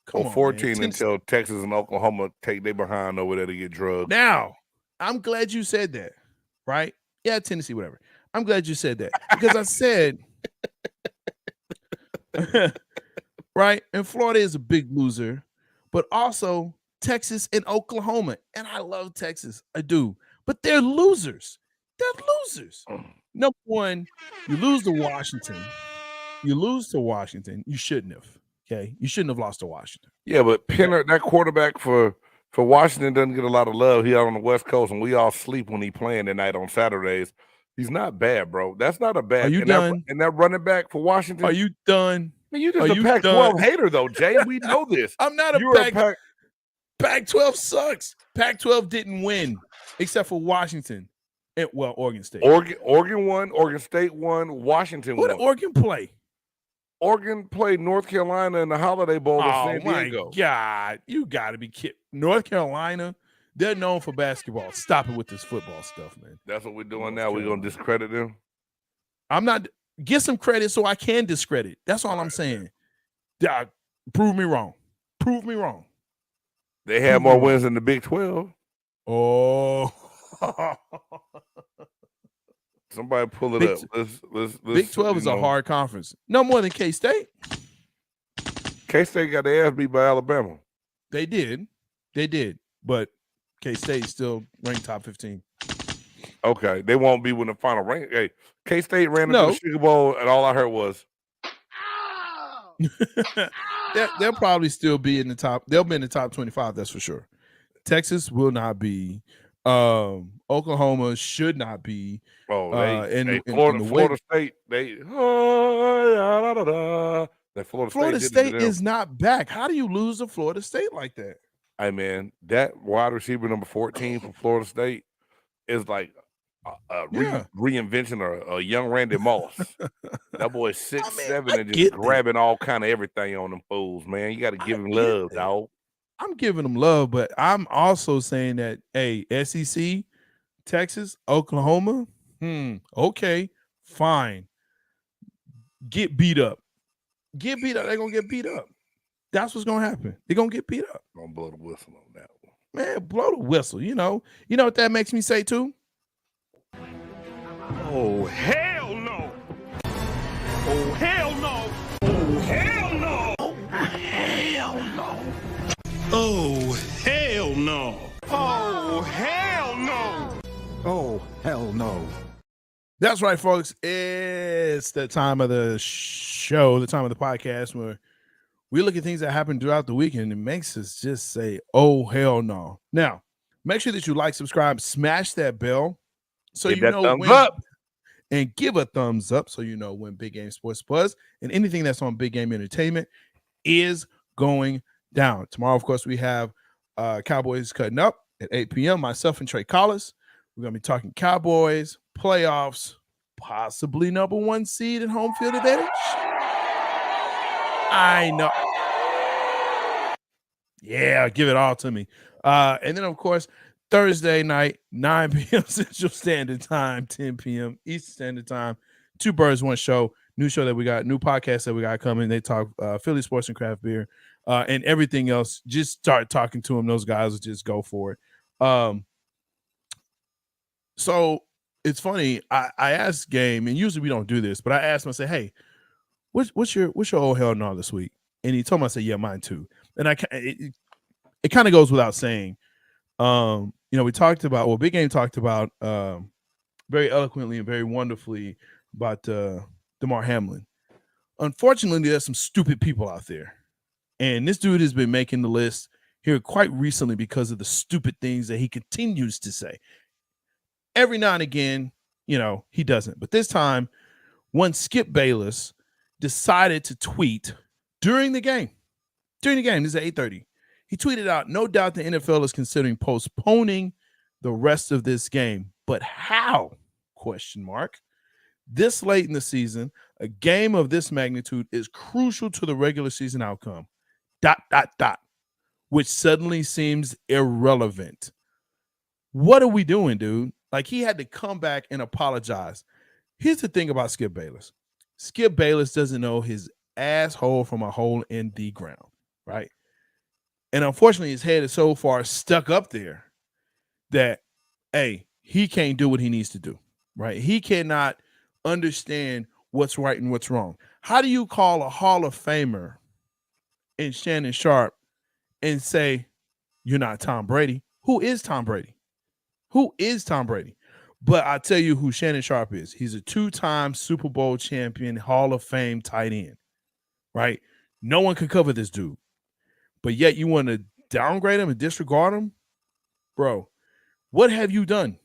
Come on, 14 until Texas and Oklahoma take their behind over there to get drugged. Now, I'm glad you said that, right? Yeah, Tennessee, whatever. I'm glad you said that because I said, right, and Florida is a big loser. But also Texas and Oklahoma. And I love Texas. I do. But they're losers. They're losers. Number one, you lose to Washington. You shouldn't have. Okay? You shouldn't have lost to Washington. Yeah, but Penner, that quarterback for Washington doesn't get a lot of love. He out on the West Coast, and we all sleep when he playing at night on Saturdays. He's not bad, bro. That's not a bad. Are you done? And that running back for Washington. Are you done? Man, you just a Pac-12 hater, though, Jay. We know this. I'm not a Pac-12 sucks. Pac-12 didn't win except for Washington. Oregon State. Oregon won. Oregon State won. Washington won. What did Oregon play? Oregon played North Carolina in the Holiday Bowl in San Diego. Oh, my God. You got to be kidding. North Carolina, they're known for basketball. Stop it with this football stuff, man. That's what we're doing now. We're going to discredit them? I'm not. Get some credit so I can discredit. That's all I'm saying. Prove me wrong. Prove me wrong. They had more wins than the Big 12. Oh. Somebody pull it up. Let's Big 12 is a hard conference. No more than K-State. K-State got their ass beat by Alabama. They did. But K-State still ranked top 15. Okay. They won't be when the final rank. Hey, K-State ran into the Sugar Bowl, and all I heard was, they'll probably still be in the top. They'll be in the top 25, that's for sure. Texas will not be. Oklahoma should not be. Florida State. Florida State is not back. How do you lose to Florida State like that? Hey, man, that wide receiver number 14 from Florida State is like a reinvention of a young Randy Moss. That boy is 6'7" and just grabbing all kind of everything on them fools, man. You got to give him love, dog. I'm giving him love, but I'm also saying that, hey, SEC, Texas, Oklahoma, okay, fine. Get beat up. They're going to get beat up. That's what's gonna happen. They're gonna get beat up. I'm gonna blow the whistle on that one. Man, blow the whistle. You know what that makes me say too? Oh, hell no! Oh, hell no! Oh, hell no! Oh, hell no! Oh, hell no! Oh, hell no! Oh, hell no. That's right, folks. It's the time of the show, the time of the podcast where we look at things that happen throughout the week and it makes us just say, oh, hell no. Now, make sure that you like, subscribe, smash that bell so Give you that know thumbs when, up. and give a thumbs up so you know when Big Game Sports Buzz and anything that's on Big Game Entertainment is going down. Tomorrow, of course, we have Cowboys cutting up at 8 p.m. Myself and Trey Collis. We're going to be talking Cowboys, playoffs, possibly number 1 seed and home field advantage. I know. Yeah, give it all to me. And then, of course, Thursday night, 9 p.m. Central Standard Time, 10 p.m. Eastern Standard Time. 2 Birds, 1 Show. New show that we got, new podcast that we got coming. They talk Philly sports and craft beer and everything else. Just start talking to them. Those guys will just go for it. So it's funny. I asked Game, and usually we don't do this, but I asked him, I said, hey, what's your oh hell no this week? And he told me, I said, yeah, mine too. And it kind of goes without saying. We talked about, Big Game talked about very eloquently and very wonderfully about Damar Hamlin. Unfortunately, there's some stupid people out there. And this dude has been making the list here quite recently because of the stupid things that he continues to say. Every now and again, he doesn't. But this time, one Skip Bayless decided to tweet during the game. This is at 8:30. He tweeted out, no doubt the NFL is considering postponing the rest of this game. But how? ? This late in the season, a game of this magnitude is crucial to the regular season outcome. ... Which suddenly seems irrelevant. What are we doing, dude? Like, he had to come back and apologize. Here's the thing about Skip Bayless. Skip Bayless doesn't know his asshole from a hole in the ground, right? And unfortunately, his head is so far stuck up there that, hey, he can't do what he needs to do, right? He cannot understand what's right and what's wrong. How do you call a Hall of Famer in Shannon Sharp and say, you're not Tom Brady? Who is Tom Brady? But I tell you who Shannon Sharp is. He's a 2-time Super Bowl champion, Hall of Fame tight end, right? No one can cover this dude. But yet you want to downgrade him and disregard him? Bro, what have you done?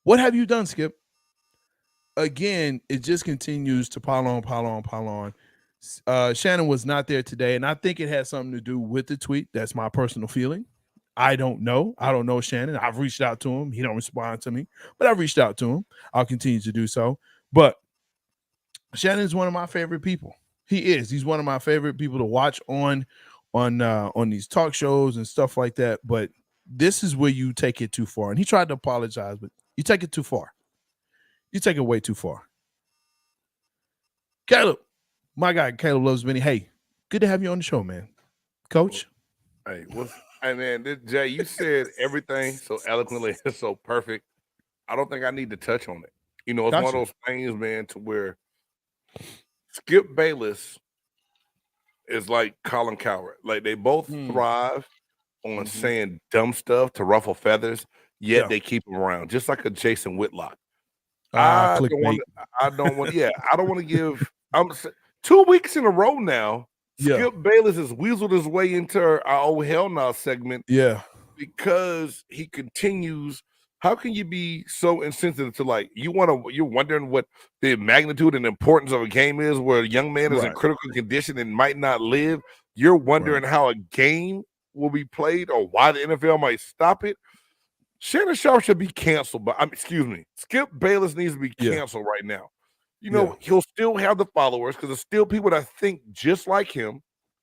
What have you done, Skip? Again, it just continues to pile on. Shannon was not there today, and I think it had something to do with the tweet. That's my personal feeling. I don't know Shannon. I've reached out to him. He don't respond to me, but I've reached out to him. I'll continue to do so. But Shannon is one of my favorite people. He is. He's one of my favorite people to watch on these talk shows and stuff like that. But this is where you take it too far. And he tried to apologize, but you take it too far. You take it way too far. Caleb, my guy, Caleb Loves Benny. Hey, good to have you on the show, man. Coach. Hey, man, Jay, you said everything so eloquently, it's so perfect. I don't think I need to touch on it. It's one of those things, man, to where Skip Bayless is like Colin Cowherd. Like, they both thrive on saying dumb stuff to ruffle feathers, yet they keep him around, just like a Jason Whitlock. I don't want to give. 2 weeks in a row now. Skip Bayless has weaseled his way into our oh hell no segment. Yeah, because he continues. How can you be so insensitive to you're wondering what the magnitude and importance of a game is where a young man is in critical condition and might not live? You're wondering how a game will be played or why the NFL might stop it. Shannon Sharp should be canceled, but Skip Bayless needs to be canceled right now. He'll still have the followers because there's still people that think just like him.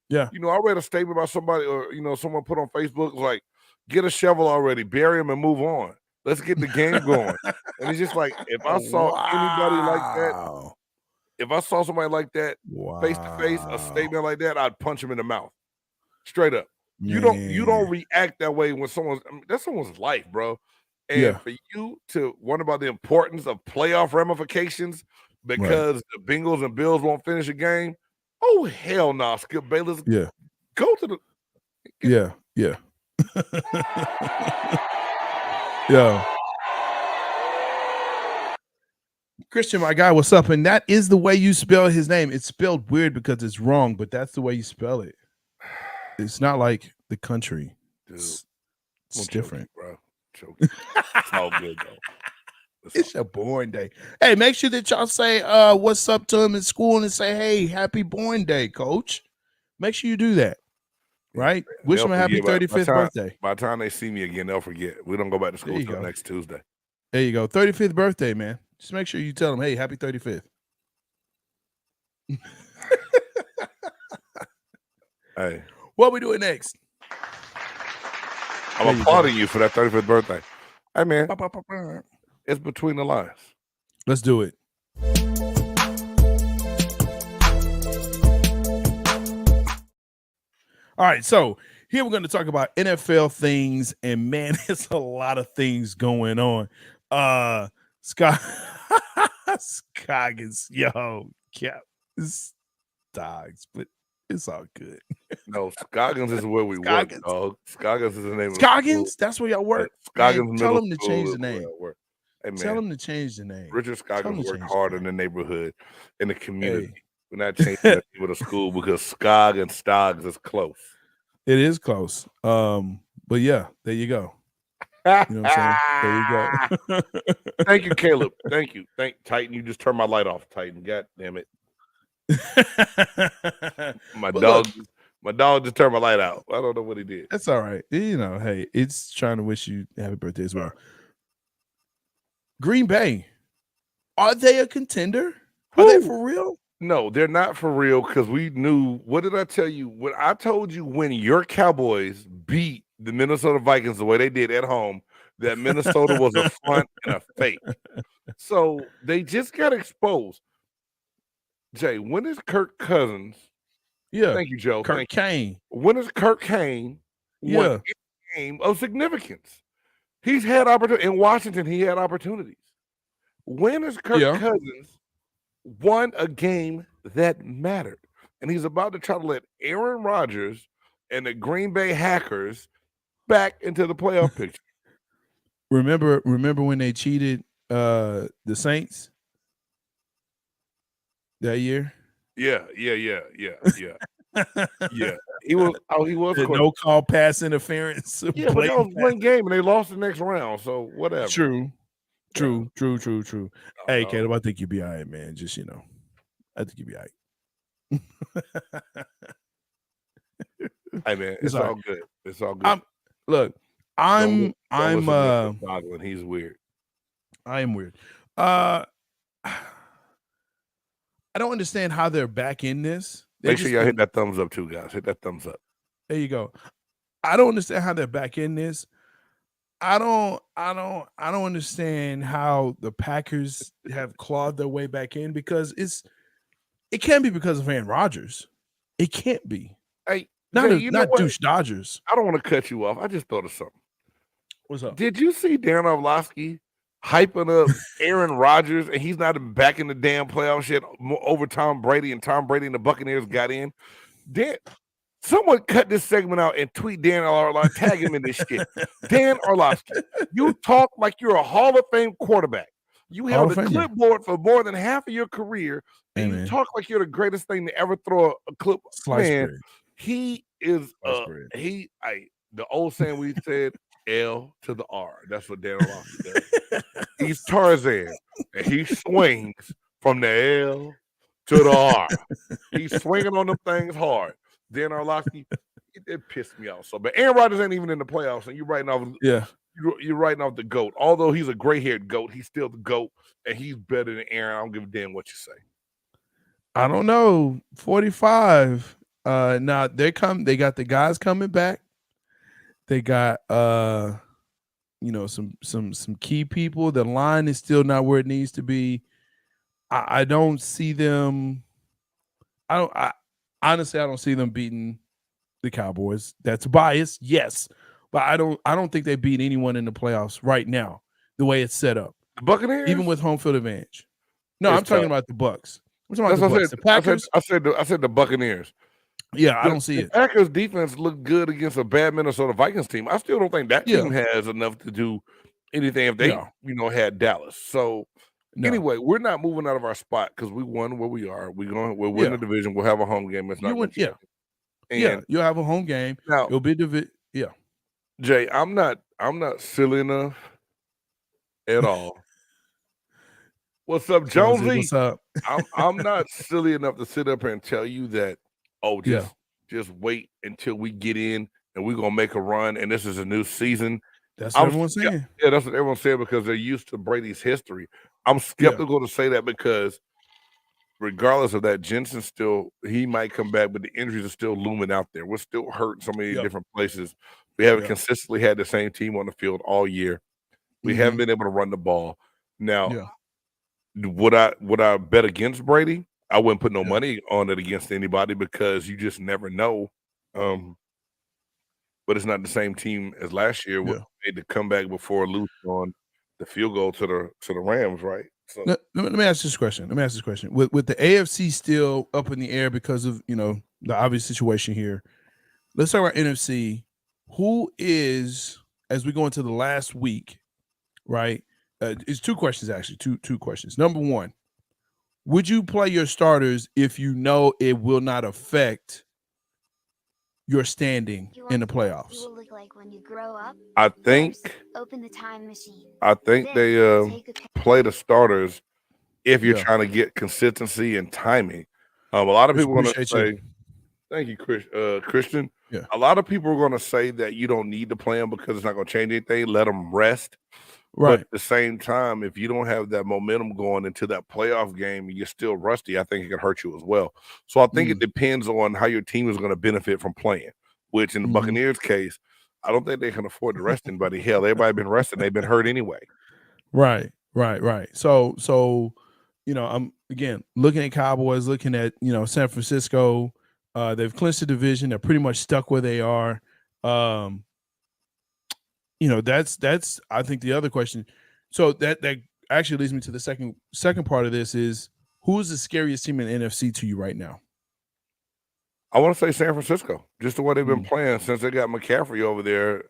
Yeah. I read a statement about somebody or, someone put on Facebook like, get a shovel already, bury him and move on. Let's get the game going. And it's just like, if I saw anybody like that, if I saw somebody like that face to face, a statement like that, I'd punch him in the mouth. Straight up. You don't Man. react that way when that's someone's life, bro. And for you to wonder about the importance of playoff ramifications because the Bengals and Bills won't finish a game, oh hell no, Skip Bayless. Yeah. Go to the Yeah. Yo. Christian, my guy, what's up? And that is the way you spell his name. It's spelled weird because it's wrong, but that's the way you spell it. It's not like the country. Dude, it's different, bro. It's all good though. It's a born day. Hey, make sure that y'all say what's up to him in school and say, hey, happy born day, coach. Make sure you do that. Right? Wish him a happy 35th birthday. By the time they see me again, they'll forget. We don't go back to school until next Tuesday. There you go. 35th birthday, man. Just make sure you tell them, hey, happy 35th. Hey. What we doing next? I'm applauding you for that 35th birthday. Hey, man. It's between the lines. Let's do it. All right, so here we're going to talk about NFL things, and man, there's a lot of things going on. Scoggins, yo, Cap, it's dogs, but it's all good. No, Scoggins is where we work, dog. Scoggins is the name Scoggins? That's where y'all work? Scoggins tell them to change the name. Hey, man, tell them to change the name. Richard Scoggins worked hard in the neighborhood, in the community. Hey. We're not changing that with a school because Skog and Stoggs is close. It is close. But yeah, there you go. You know what I'm saying? There you go. Thank you, Caleb. Thank you. Titan. You just turned my light off, Titan. God damn it. My dog just turned my light out. I don't know what he did. That's all right. You know, hey, it's trying to wish you happy birthday as well. Green Bay, are they a contender? Are they for real? No, they're not for real because we knew. What did I tell you? When I told you when your Cowboys beat the Minnesota Vikings the way they did at home, that Minnesota was a front and a fake. So they just got exposed. Jay, when is Kirk Cousins? Yeah. Thank you, Joe. Kirk Kane. When is Kirk Kane won a game of significance? He's had opportunity in Washington. He had opportunities. When is Kirk Cousins won a game that mattered? And he's about to try to let Aaron Rodgers and the Green Bay Hackers back into the playoff picture. Remember when they cheated the Saints that year? Yeah. He was no call pass interference. Yeah, but that was one game and they lost the next round. So whatever. True. Hey, Caleb, I think you'll be all right, man. Just I think you'll be all right. Hey man, it's all good. It's all good. I'm he's weird. I am weird. I don't understand how they're back in this. Make sure y'all hit that thumbs up too, guys. Hit that thumbs up. There you go. I don't understand how they're back in this. I don't understand how the Packers have clawed their way back in because it can't be because of Aaron Rodgers. It can't be. Hey, not douche Dodgers. I don't want to cut you off. I just thought of something. What's up? Did you see Dan Orlovsky hyping up Aaron Rodgers and he's not back in the damn playoff shit over Tom Brady, and Tom Brady and the Buccaneers got in? Someone cut this segment out and tweet Dan Orlovsky, tag him in this shit. Dan Orlovsky, you talk like you're a Hall of Fame quarterback. You held a clipboard for more than half of your career, and you talk like you're the greatest thing to ever throw a clip. Man, he is the old saying we said, L to the R. That's what Dan Orlovsky does. He's Tarzan, and he swings from the L to the R. He's swinging on them things hard. Dan Orlovsky, it pissed me off. So, but Aaron Rodgers ain't even in the playoffs, and you're writing off. Yeah, you're writing off the GOAT. Although he's a gray-haired GOAT, he's still the GOAT, and he's better than Aaron. I don't give a damn what you say. I don't know. 45. Now they got the guys coming back. They got some key people. The line is still not where it needs to be. I don't see them. Honestly, I don't see them beating the Cowboys. That's bias, yes, but I don't think they beat anyone in the playoffs right now. The way it's set up, The Buccaneers, even with home field advantage. No, it's I'm talking tough. about the Bucks. I'm talking That's about the what I Bucks. said. The Packers. I said the Buccaneers. Yeah, I don't see The it. Packers defense looked good against a bad Minnesota Vikings team. I still don't think that Yeah. team has enough to do anything if they, had Dallas. So anyway, we're not moving out of our spot because we won where we are. We'll win the division. We'll have a home game. It's not going to change. And you'll have a home game. Now, it'll be yeah. Jay, I'm not silly enough at all. What's up, Jonesy? What's up? I'm not silly enough to sit up here and tell you that, just wait until we get in and we're going to make a run and this is a new season. That's what everyone's saying. Yeah, that's what everyone's saying because they're used to Brady's history. I'm skeptical to say that because regardless of that, Jensen he might come back, but the injuries are still looming out there. We're still hurt in so many different places. We haven't consistently had the same team on the field all year. We haven't been able to run the ball. Now, would I bet against Brady? I wouldn't put no money on it against anybody because you just never know. But it's not the same team as last year. We made the comeback before losing on the field goal to the Rams, right? So let me ask this question. With the AFC still up in the air because of the obvious situation here, let's talk about NFC. Who is, as we go into the last week, right? It's two questions actually. Two questions. Number one, would you play your starters if you know it will not affect your standing in the playoffs? You will look like when you grow up. I think open the time machine. I think they play the starters if you're trying to get consistency and timing. A lot of people are going to say, "Thank you, Christian." Yeah. A lot of people are going to say that you don't need to play them because it's not going to change anything. Let them rest. Right. But at the same time, if you don't have that momentum going into that playoff game and you're still rusty, I think it can hurt you as well. So I think it depends on how your team is going to benefit from playing, which in the Buccaneers case, I don't think they can afford to rest anybody. Hell, everybody been resting. They've been hurt anyway. Right. So, I'm again looking at Cowboys, looking at, San Francisco. They've clinched the division. They're pretty much stuck where they are. That's I think the other question. So that actually leads me to the second part of this is who's the scariest team in the NFC to you right now? I want to say San Francisco, just the way they've been playing since they got McCaffrey over there.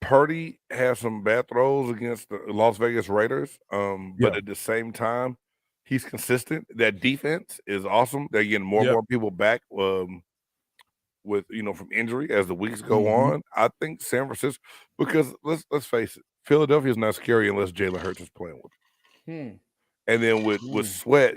Purdy has some bad throws against the Las Vegas Raiders, but at the same time, he's consistent. That defense is awesome. They're getting more and more people back with from injury as the weeks go on. I think San Francisco, because let's face it, Philadelphia is not scary unless Jalen Hurts is playing with him. And then with Sweat,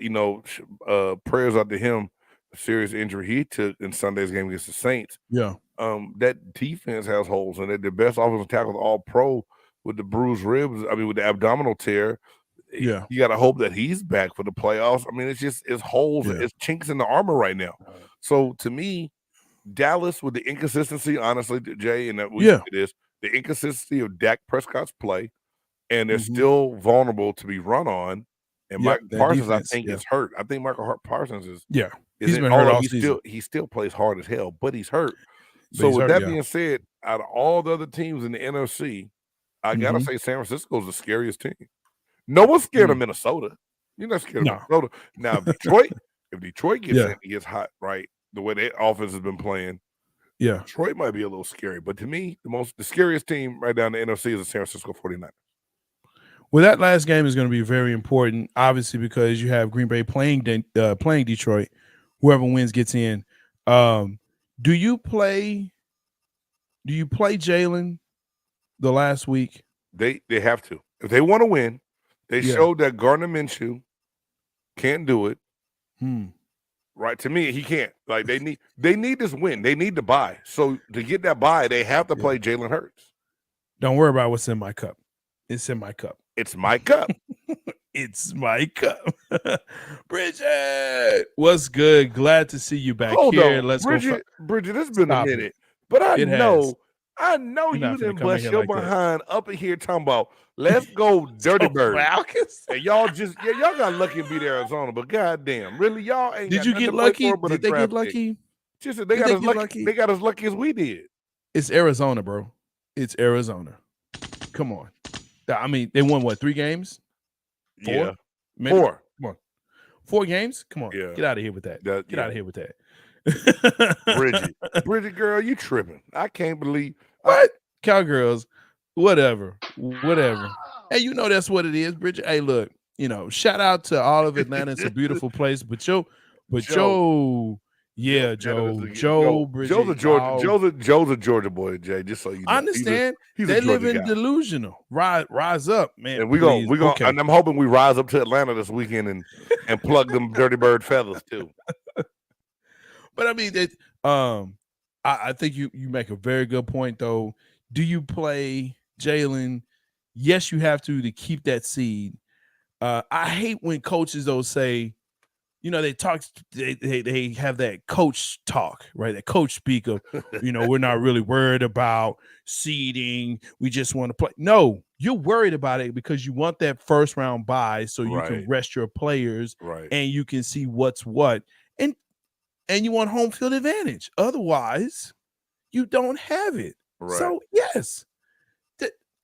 prayers out to him, a serious injury he took in Sunday's game against the Saints. Yeah. That defense has holes in it. The best offensive tackle all pro with the bruised ribs, with the abdominal tear. Yeah. You got to hope that he's back for the playoffs. It's holes, it's chinks in the armor right now. So to me, Dallas with the inconsistency, honestly, Jay, and it is the inconsistency of Dak Prescott's play, and they're still vulnerable to be run on. And Michael Parsons, I think, is hurt. I think Michael Parsons is he's been hurt all season. He still plays hard as hell, but he's hurt. So with that being said, out of all the other teams in the NFC, I gotta say San Francisco is the scariest team. No one's scared of Minnesota. You're not scared of Minnesota. Now, if Detroit gets hot, right? The way their offense has been playing, Detroit might be a little scary. But to me, the scariest team right down the NFC is the San Francisco 49ers. Well, that last game is going to be very important, obviously, because you have Green Bay playing Detroit. Whoever wins gets in. Do you play Jalen the last week? They have to. If they want to win, they showed that Gardner Minshew can't do it. Right, to me, he can't. Like they need this win. They need to buy. So to get that buy, they have to play Jalen Hurts. Don't worry about what's in my cup. It's in my cup. It's my cup. It's my cup. Bridget, what's good? Glad to see you back here. On. Let's Bridget, go. Bridget, it's been a minute. But I know you didn't bust your behind up in here talking about let's go Dirty Bird. And y'all y'all got lucky to beat Arizona, but goddamn, really, y'all ain't. Did you get lucky? Did they get lucky? Just they got as lucky. They got as lucky as we did. It's Arizona, bro. It's Arizona. Come on. I mean, they won what? 3 games? 4? Yeah, Maybe? 4. Come on, 4 games. Come on, Yeah. Get out of here with that. Get out of here with that. Bridget, girl, you tripping? I can't believe what Cowgirls. Whatever. Hey, you know that's what it is, Bridget. Hey, look, shout out to all of Atlanta. It's a beautiful place, but Joe. Yeah, Joe, Bridget, Joe's a Georgia boy, Jay. Just so you know, I understand. They live in delusional. Rise up, man. And we gonna. Okay. And I'm hoping we rise up to Atlanta this weekend and plug them dirty bird feathers too. But I mean, I think you make a very good point though. Do you play Jalen? Yes, you have to keep that seed. I hate when coaches though say, they talk, they have that coach talk, right? That coach speak of, we're not really worried about seeding. We just want to play. No, you're worried about it because you want that first round bye so you can rest your players and you can see what's what. And you want home field advantage. Otherwise, you don't have it. Right. So yes.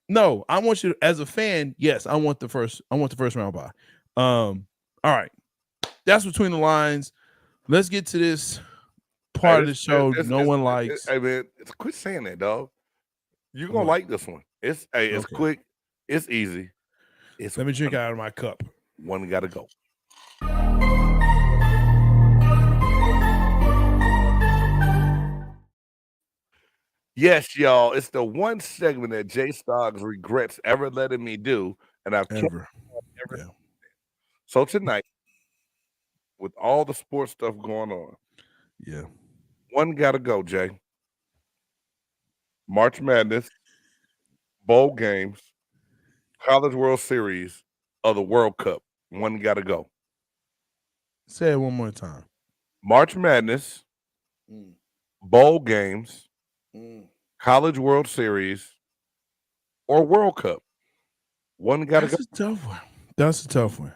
No, I want you to, as a fan, yes, I want the first round bye. All right. That's between the lines. Let's get to this part of the show no one likes. Hey man, quit saying that, dog. You're gonna like this one. It's quick, it's easy. Let me drink out of my cup. One gotta go. Yes, y'all. It's the one segment that Jay Stoggs regrets ever letting me do, and I've ever. Yeah. So tonight, with all the sports stuff going on, one gotta go, Jay. March Madness, bowl games, College World Series, or the World Cup. One gotta go. Say it one more time. March Madness, bowl games, College World Series, or World Cup. One gotta go. That's a tough one.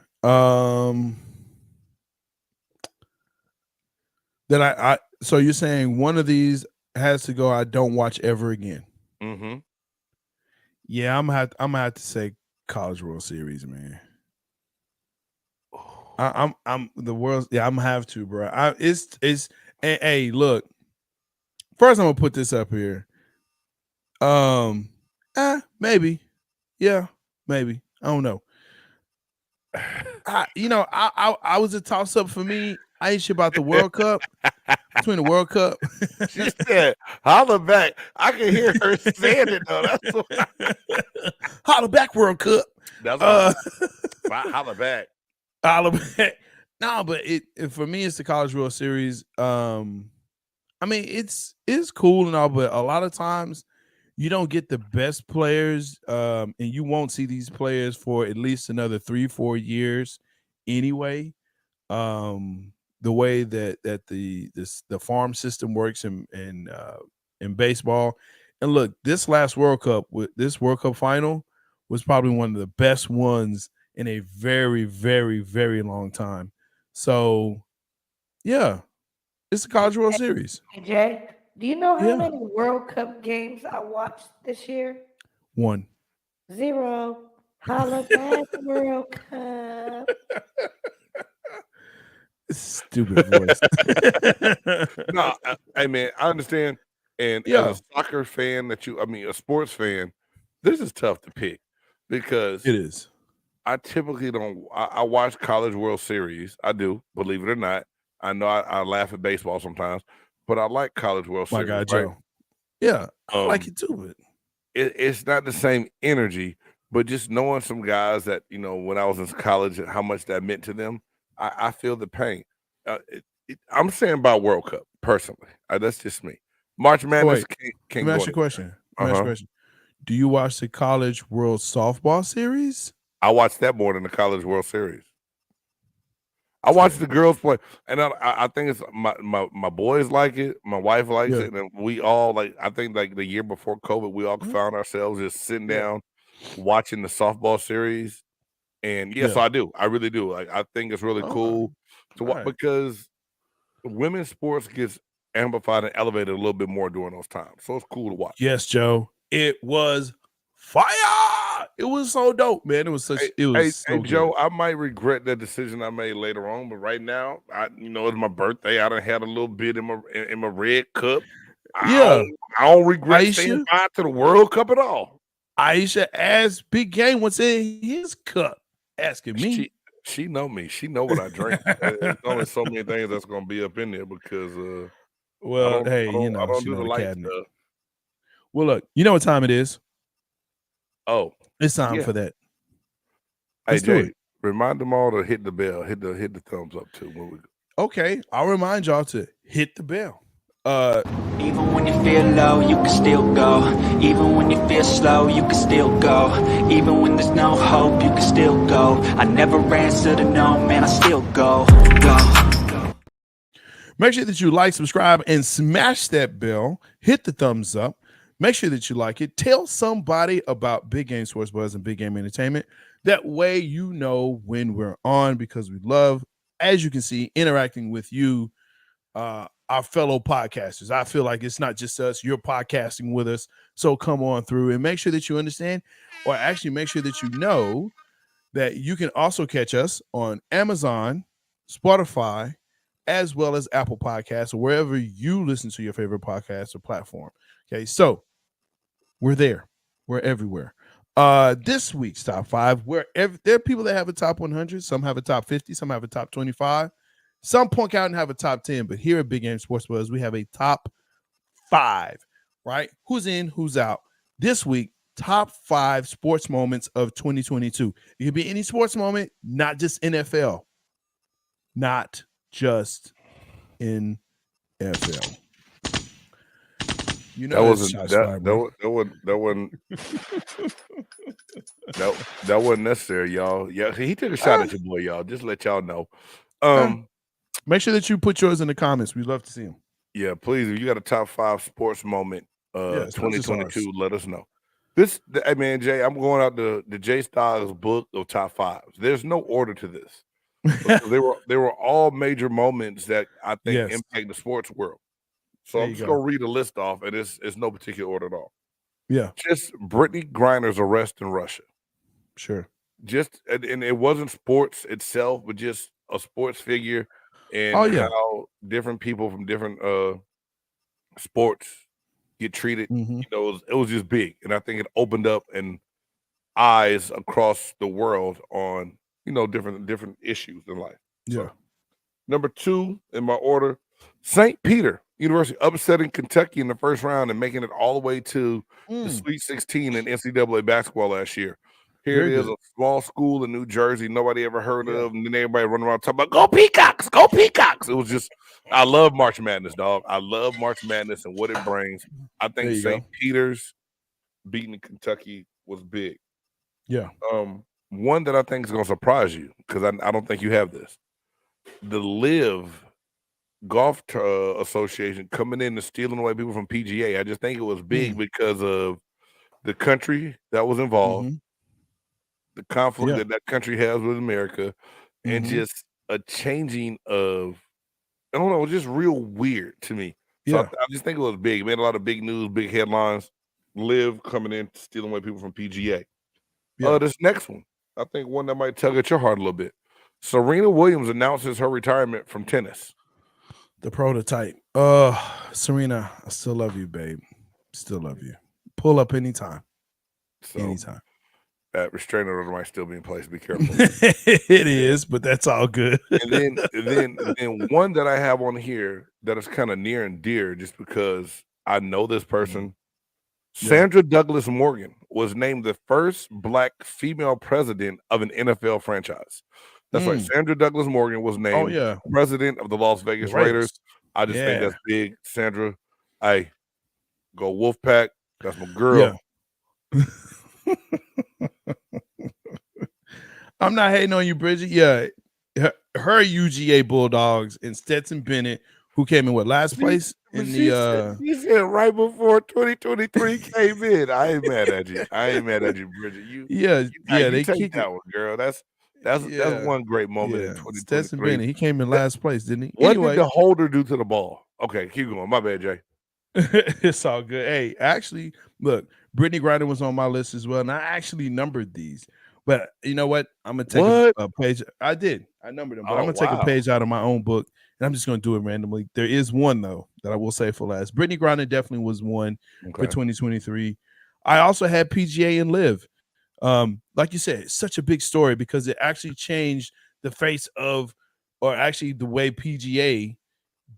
So you're saying one of these has to go. I don't watch ever again. Mm-hmm. Yeah, I'm gonna have to say College World Series, man. I'm the world. Yeah, I'm gonna have to, bro. Hey, look. First, I'm gonna put this up here. Maybe. Yeah, maybe. I don't know. I was a toss up for me. I ain't sure about the World Cup. Between the World Cup. She said, holla back. I can hear her saying it though. That's what holla back, World Cup. That's holla back. Holla back. No, but for me, it's the College World Series. I mean, it's cool and all, but a lot of times you don't get the best players, and you won't see these players for at least another 3-4 years anyway. The way that the farm system works in baseball. And look, this last World Cup, this World Cup final was probably one of the best ones in a very, very, very long time. So, yeah, it's the College World Series. Hey, Jay, do you know how many World Cup games I watched this year? 1. 0. Holla back, World Cup. Stupid voice. No, I mean, I understand. And as a soccer fan a sports fan, this is tough to pick because it is. I typically don't. I watch College World Series. I do, believe it or not. I know I laugh at baseball sometimes, but I like College World Series. My God, Joe. Yeah, I like it too. But it's not the same energy. But just knowing some guys that when I was in college, how much that meant to them, I feel the pain. I'm saying about World Cup personally. That's just me. March Madness can't go. Let me ask you a question. Do you watch the College World Softball Series? I watch that more than the College World Series. I watch the girls play, and I think it's my boys like it, my wife likes it, and we all like. I think like the year before COVID, we all found ourselves just sitting down watching the softball series. And yes, I do. I really do. Like I think it's really cool to watch because women's sports gets amplified and elevated a little bit more during those times. So it's cool to watch. Yes, Joe. It was fire. It was so dope, man. It was so good. Joe, I might regret that decision I made later on, but right now, it's my birthday. I done had a little bit in my red cup. I don't regret staying by to the World Cup at all. Aisha asked Big Game what's in his cup, asking me. She know me. She know what I drink. There's only so many things that's gonna be up in there because I don't do the light stuff. Well, look, you know what time it is. Oh, it's time for that. Hey Jay, remind them all to hit the bell, hit the thumbs up too. When we go. Okay, I'll remind y'all to hit the bell. Even when you feel low, you can still go. Even when you feel slow, you can still go. Even when there's no hope, you can still go. I never answer to no, man, I still go. Make sure that you like, subscribe, and smash that bell. Hit the thumbs up. Make sure that you like it. Tell somebody about Big Game Sports Buzz and Big Game Entertainment. That way you know when we're on, because we love, as you can see, interacting with you, our fellow podcasters. I feel like it's not just us. You're podcasting with us. So come on through and make sure that you understand, or actually make sure that you know that you can also catch us on Amazon, Spotify, as well as Apple Podcasts, or wherever you listen to your favorite podcast or platform. Okay, so we're there. We're everywhere. This week's top 5, there are people that have a top 100. Some have a top 50. Some have a top 25. Some point out and have a top 10, but here at Big Game Sports Buzz, we have a top 5, right? Who's in, who's out. This week, top 5 sports moments of 2022. It could be any sports moment, not just NFL. Not just in NFL. You know that wasn't necessary, y'all. Yeah, he took a shot at your boy, y'all. Just let y'all know. Make sure that you put yours in the comments. We'd love to see them. Yeah, please. If you got a top 5 sports moment, 2022, let us know. Hey man, Jay, I'm going out the Jay Styles book of top 5s. There's no order to this. They were all major moments that I think impact the sports world. So I'm just gonna read a list off, and it's no particular order at all. Yeah, just Brittany Griner's arrest in Russia. Sure. And it wasn't sports itself, but just a sports figure, and how different people from different sports get treated. Mm-hmm. It was just big, and I think it opened up eyes across the world on different issues in life. Yeah. So, number 2 in my order, St. Peter University upsetting Kentucky in the first round and making it all the way to the Sweet 16 in NCAA basketball last year. Here it is, a small school in New Jersey nobody ever heard of, and then everybody running around talking about go Peacocks, go Peacocks. It was just, I love March Madness, dog. I love March Madness and what it brings. I think St. Peter's beating Kentucky was big. Yeah. One that I think is going to surprise you, because I don't think you have this. The Live Golf Association coming in and stealing away people from PGA. I just think it was big because of the country that was involved, the conflict that country has with America, and just a changing of, I don't know, it was just real weird to me. So I just think it was big. It made a lot of big news, big headlines. Live coming in, stealing away people from PGA. This next one, I think one that might tug at your heart a little bit. Serena Williams announces her retirement from tennis. The prototype. Serena, I still love you, babe. Still love you. Pull up anytime. Anytime. That restraining order might still be in place. Be careful. It is, but that's all good. and then one that I have on here that is kind of near and dear, just because I know this person. Sandra Douglas Morgan was named the first Black female president of an NFL franchise. That's right. Sandra Douglas Morgan was named president of the Las Vegas Raiders. I just think that's big. Sandra, hey, go Wolfpack. That's my girl. I'm not hating on you, Bridget. Yeah, her UGA Bulldogs and Stetson Bennett, who came in last place in the. She said right before 2023 came in. I ain't mad at you. Bridget. You they take that one, girl. That's one great moment in 2023. Stetson Bennett, he came in last place, didn't he? What did the holder do to the ball? Okay, keep going. My bad, Jay. It's all good. Hey, actually, look, Brittany Griner was on my list as well, and I actually numbered these. But you know what? I'm gonna take a page. I did. I numbered them, but I'm gonna take a page out of my own book, and I'm just gonna do it randomly. There is one though that I will say for last. Brittany Griner definitely was one for 2023. I also had PGA and Live. Like you said, it's such a big story because it actually changed the face of, or actually the way PGA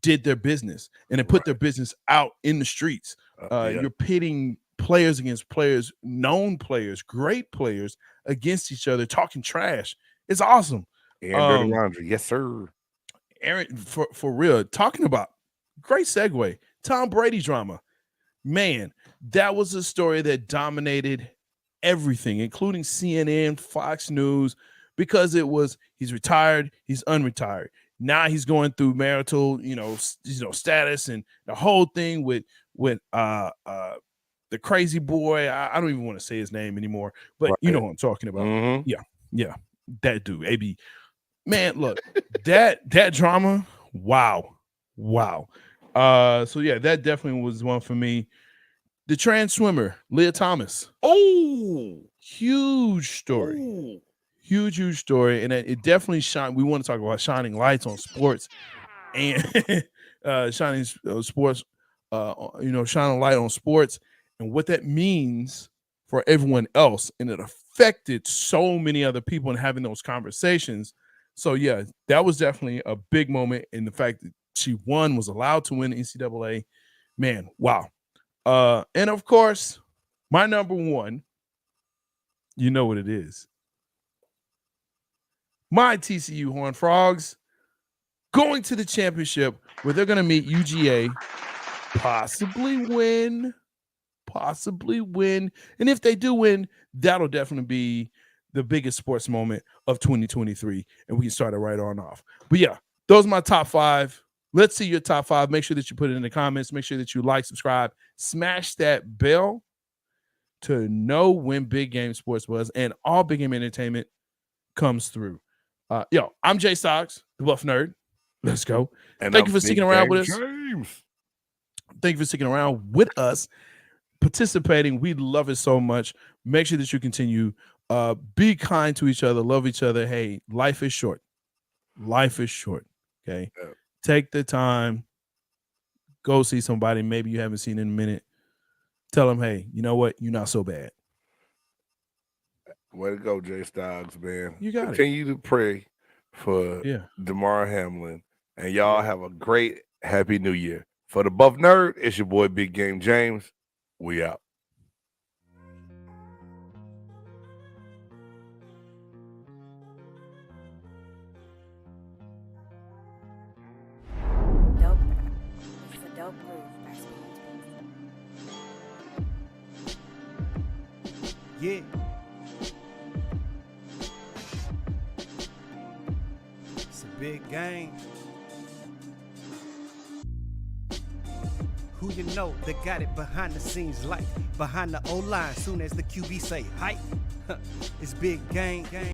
did their business, and it put their business out in the streets. You're pitting players against players, known players, great players against each other, talking trash. It's awesome. Aaron Rodgers, yes, sir. Aaron, for real, talking about great segue. Tom Brady drama. Man, that was a story that dominated everything, including CNN, Fox News, because it was he's retired, he's unretired. Now he's going through marital, status and the whole thing with the crazy boy. I don't even want to say his name anymore, but you know what I'm talking about. Mm-hmm. Yeah, that dude, AB. Man, look, that drama. Wow. So yeah, that definitely was one for me. The trans swimmer, Leah Thomas. Oh, huge story. Ooh. Huge story, and it definitely shine. We want to talk about shining lights on sports, and shining sports. Shining light on sports and what that means for everyone else, and it affected so many other people in having those conversations. So yeah, that was definitely a big moment, and the fact that she was allowed to win the NCAA. Man, wow. And of course, my number one. You know what it is. My TCU Horned Frogs going to the championship where they're going to meet UGA, possibly win. And if they do win, that'll definitely be the biggest sports moment of 2023. And we can start it right on off. But yeah, those are my top 5. Let's see your top 5. Make sure that you put it in the comments. Make sure that you like, subscribe, smash that bell to know when Big Game Sports Buzz and all Big Game Entertainment comes through. I'm Jay Stocks, the Buff Nerd. Let's go. And thank you for sticking around with us. Thank you for sticking around with us, participating. We love it so much. Make sure that you continue. Be kind to each other. Love each other. Hey, life is short. Okay. Yeah. Take the time. Go see somebody maybe you haven't seen in a minute. Tell them, hey, you know what? You're not so bad. Way to go, Jay Stoggs, man. You got Continue to pray for Damar Hamlin. And y'all have a great, happy new year. For the Buff Nerd, it's your boy, Big Game James. We out. Dope. It's a dope move. Yeah. It's a big game. Who you know that got it behind the scenes, like behind the O-line, soon as the QB say hype. It's big game.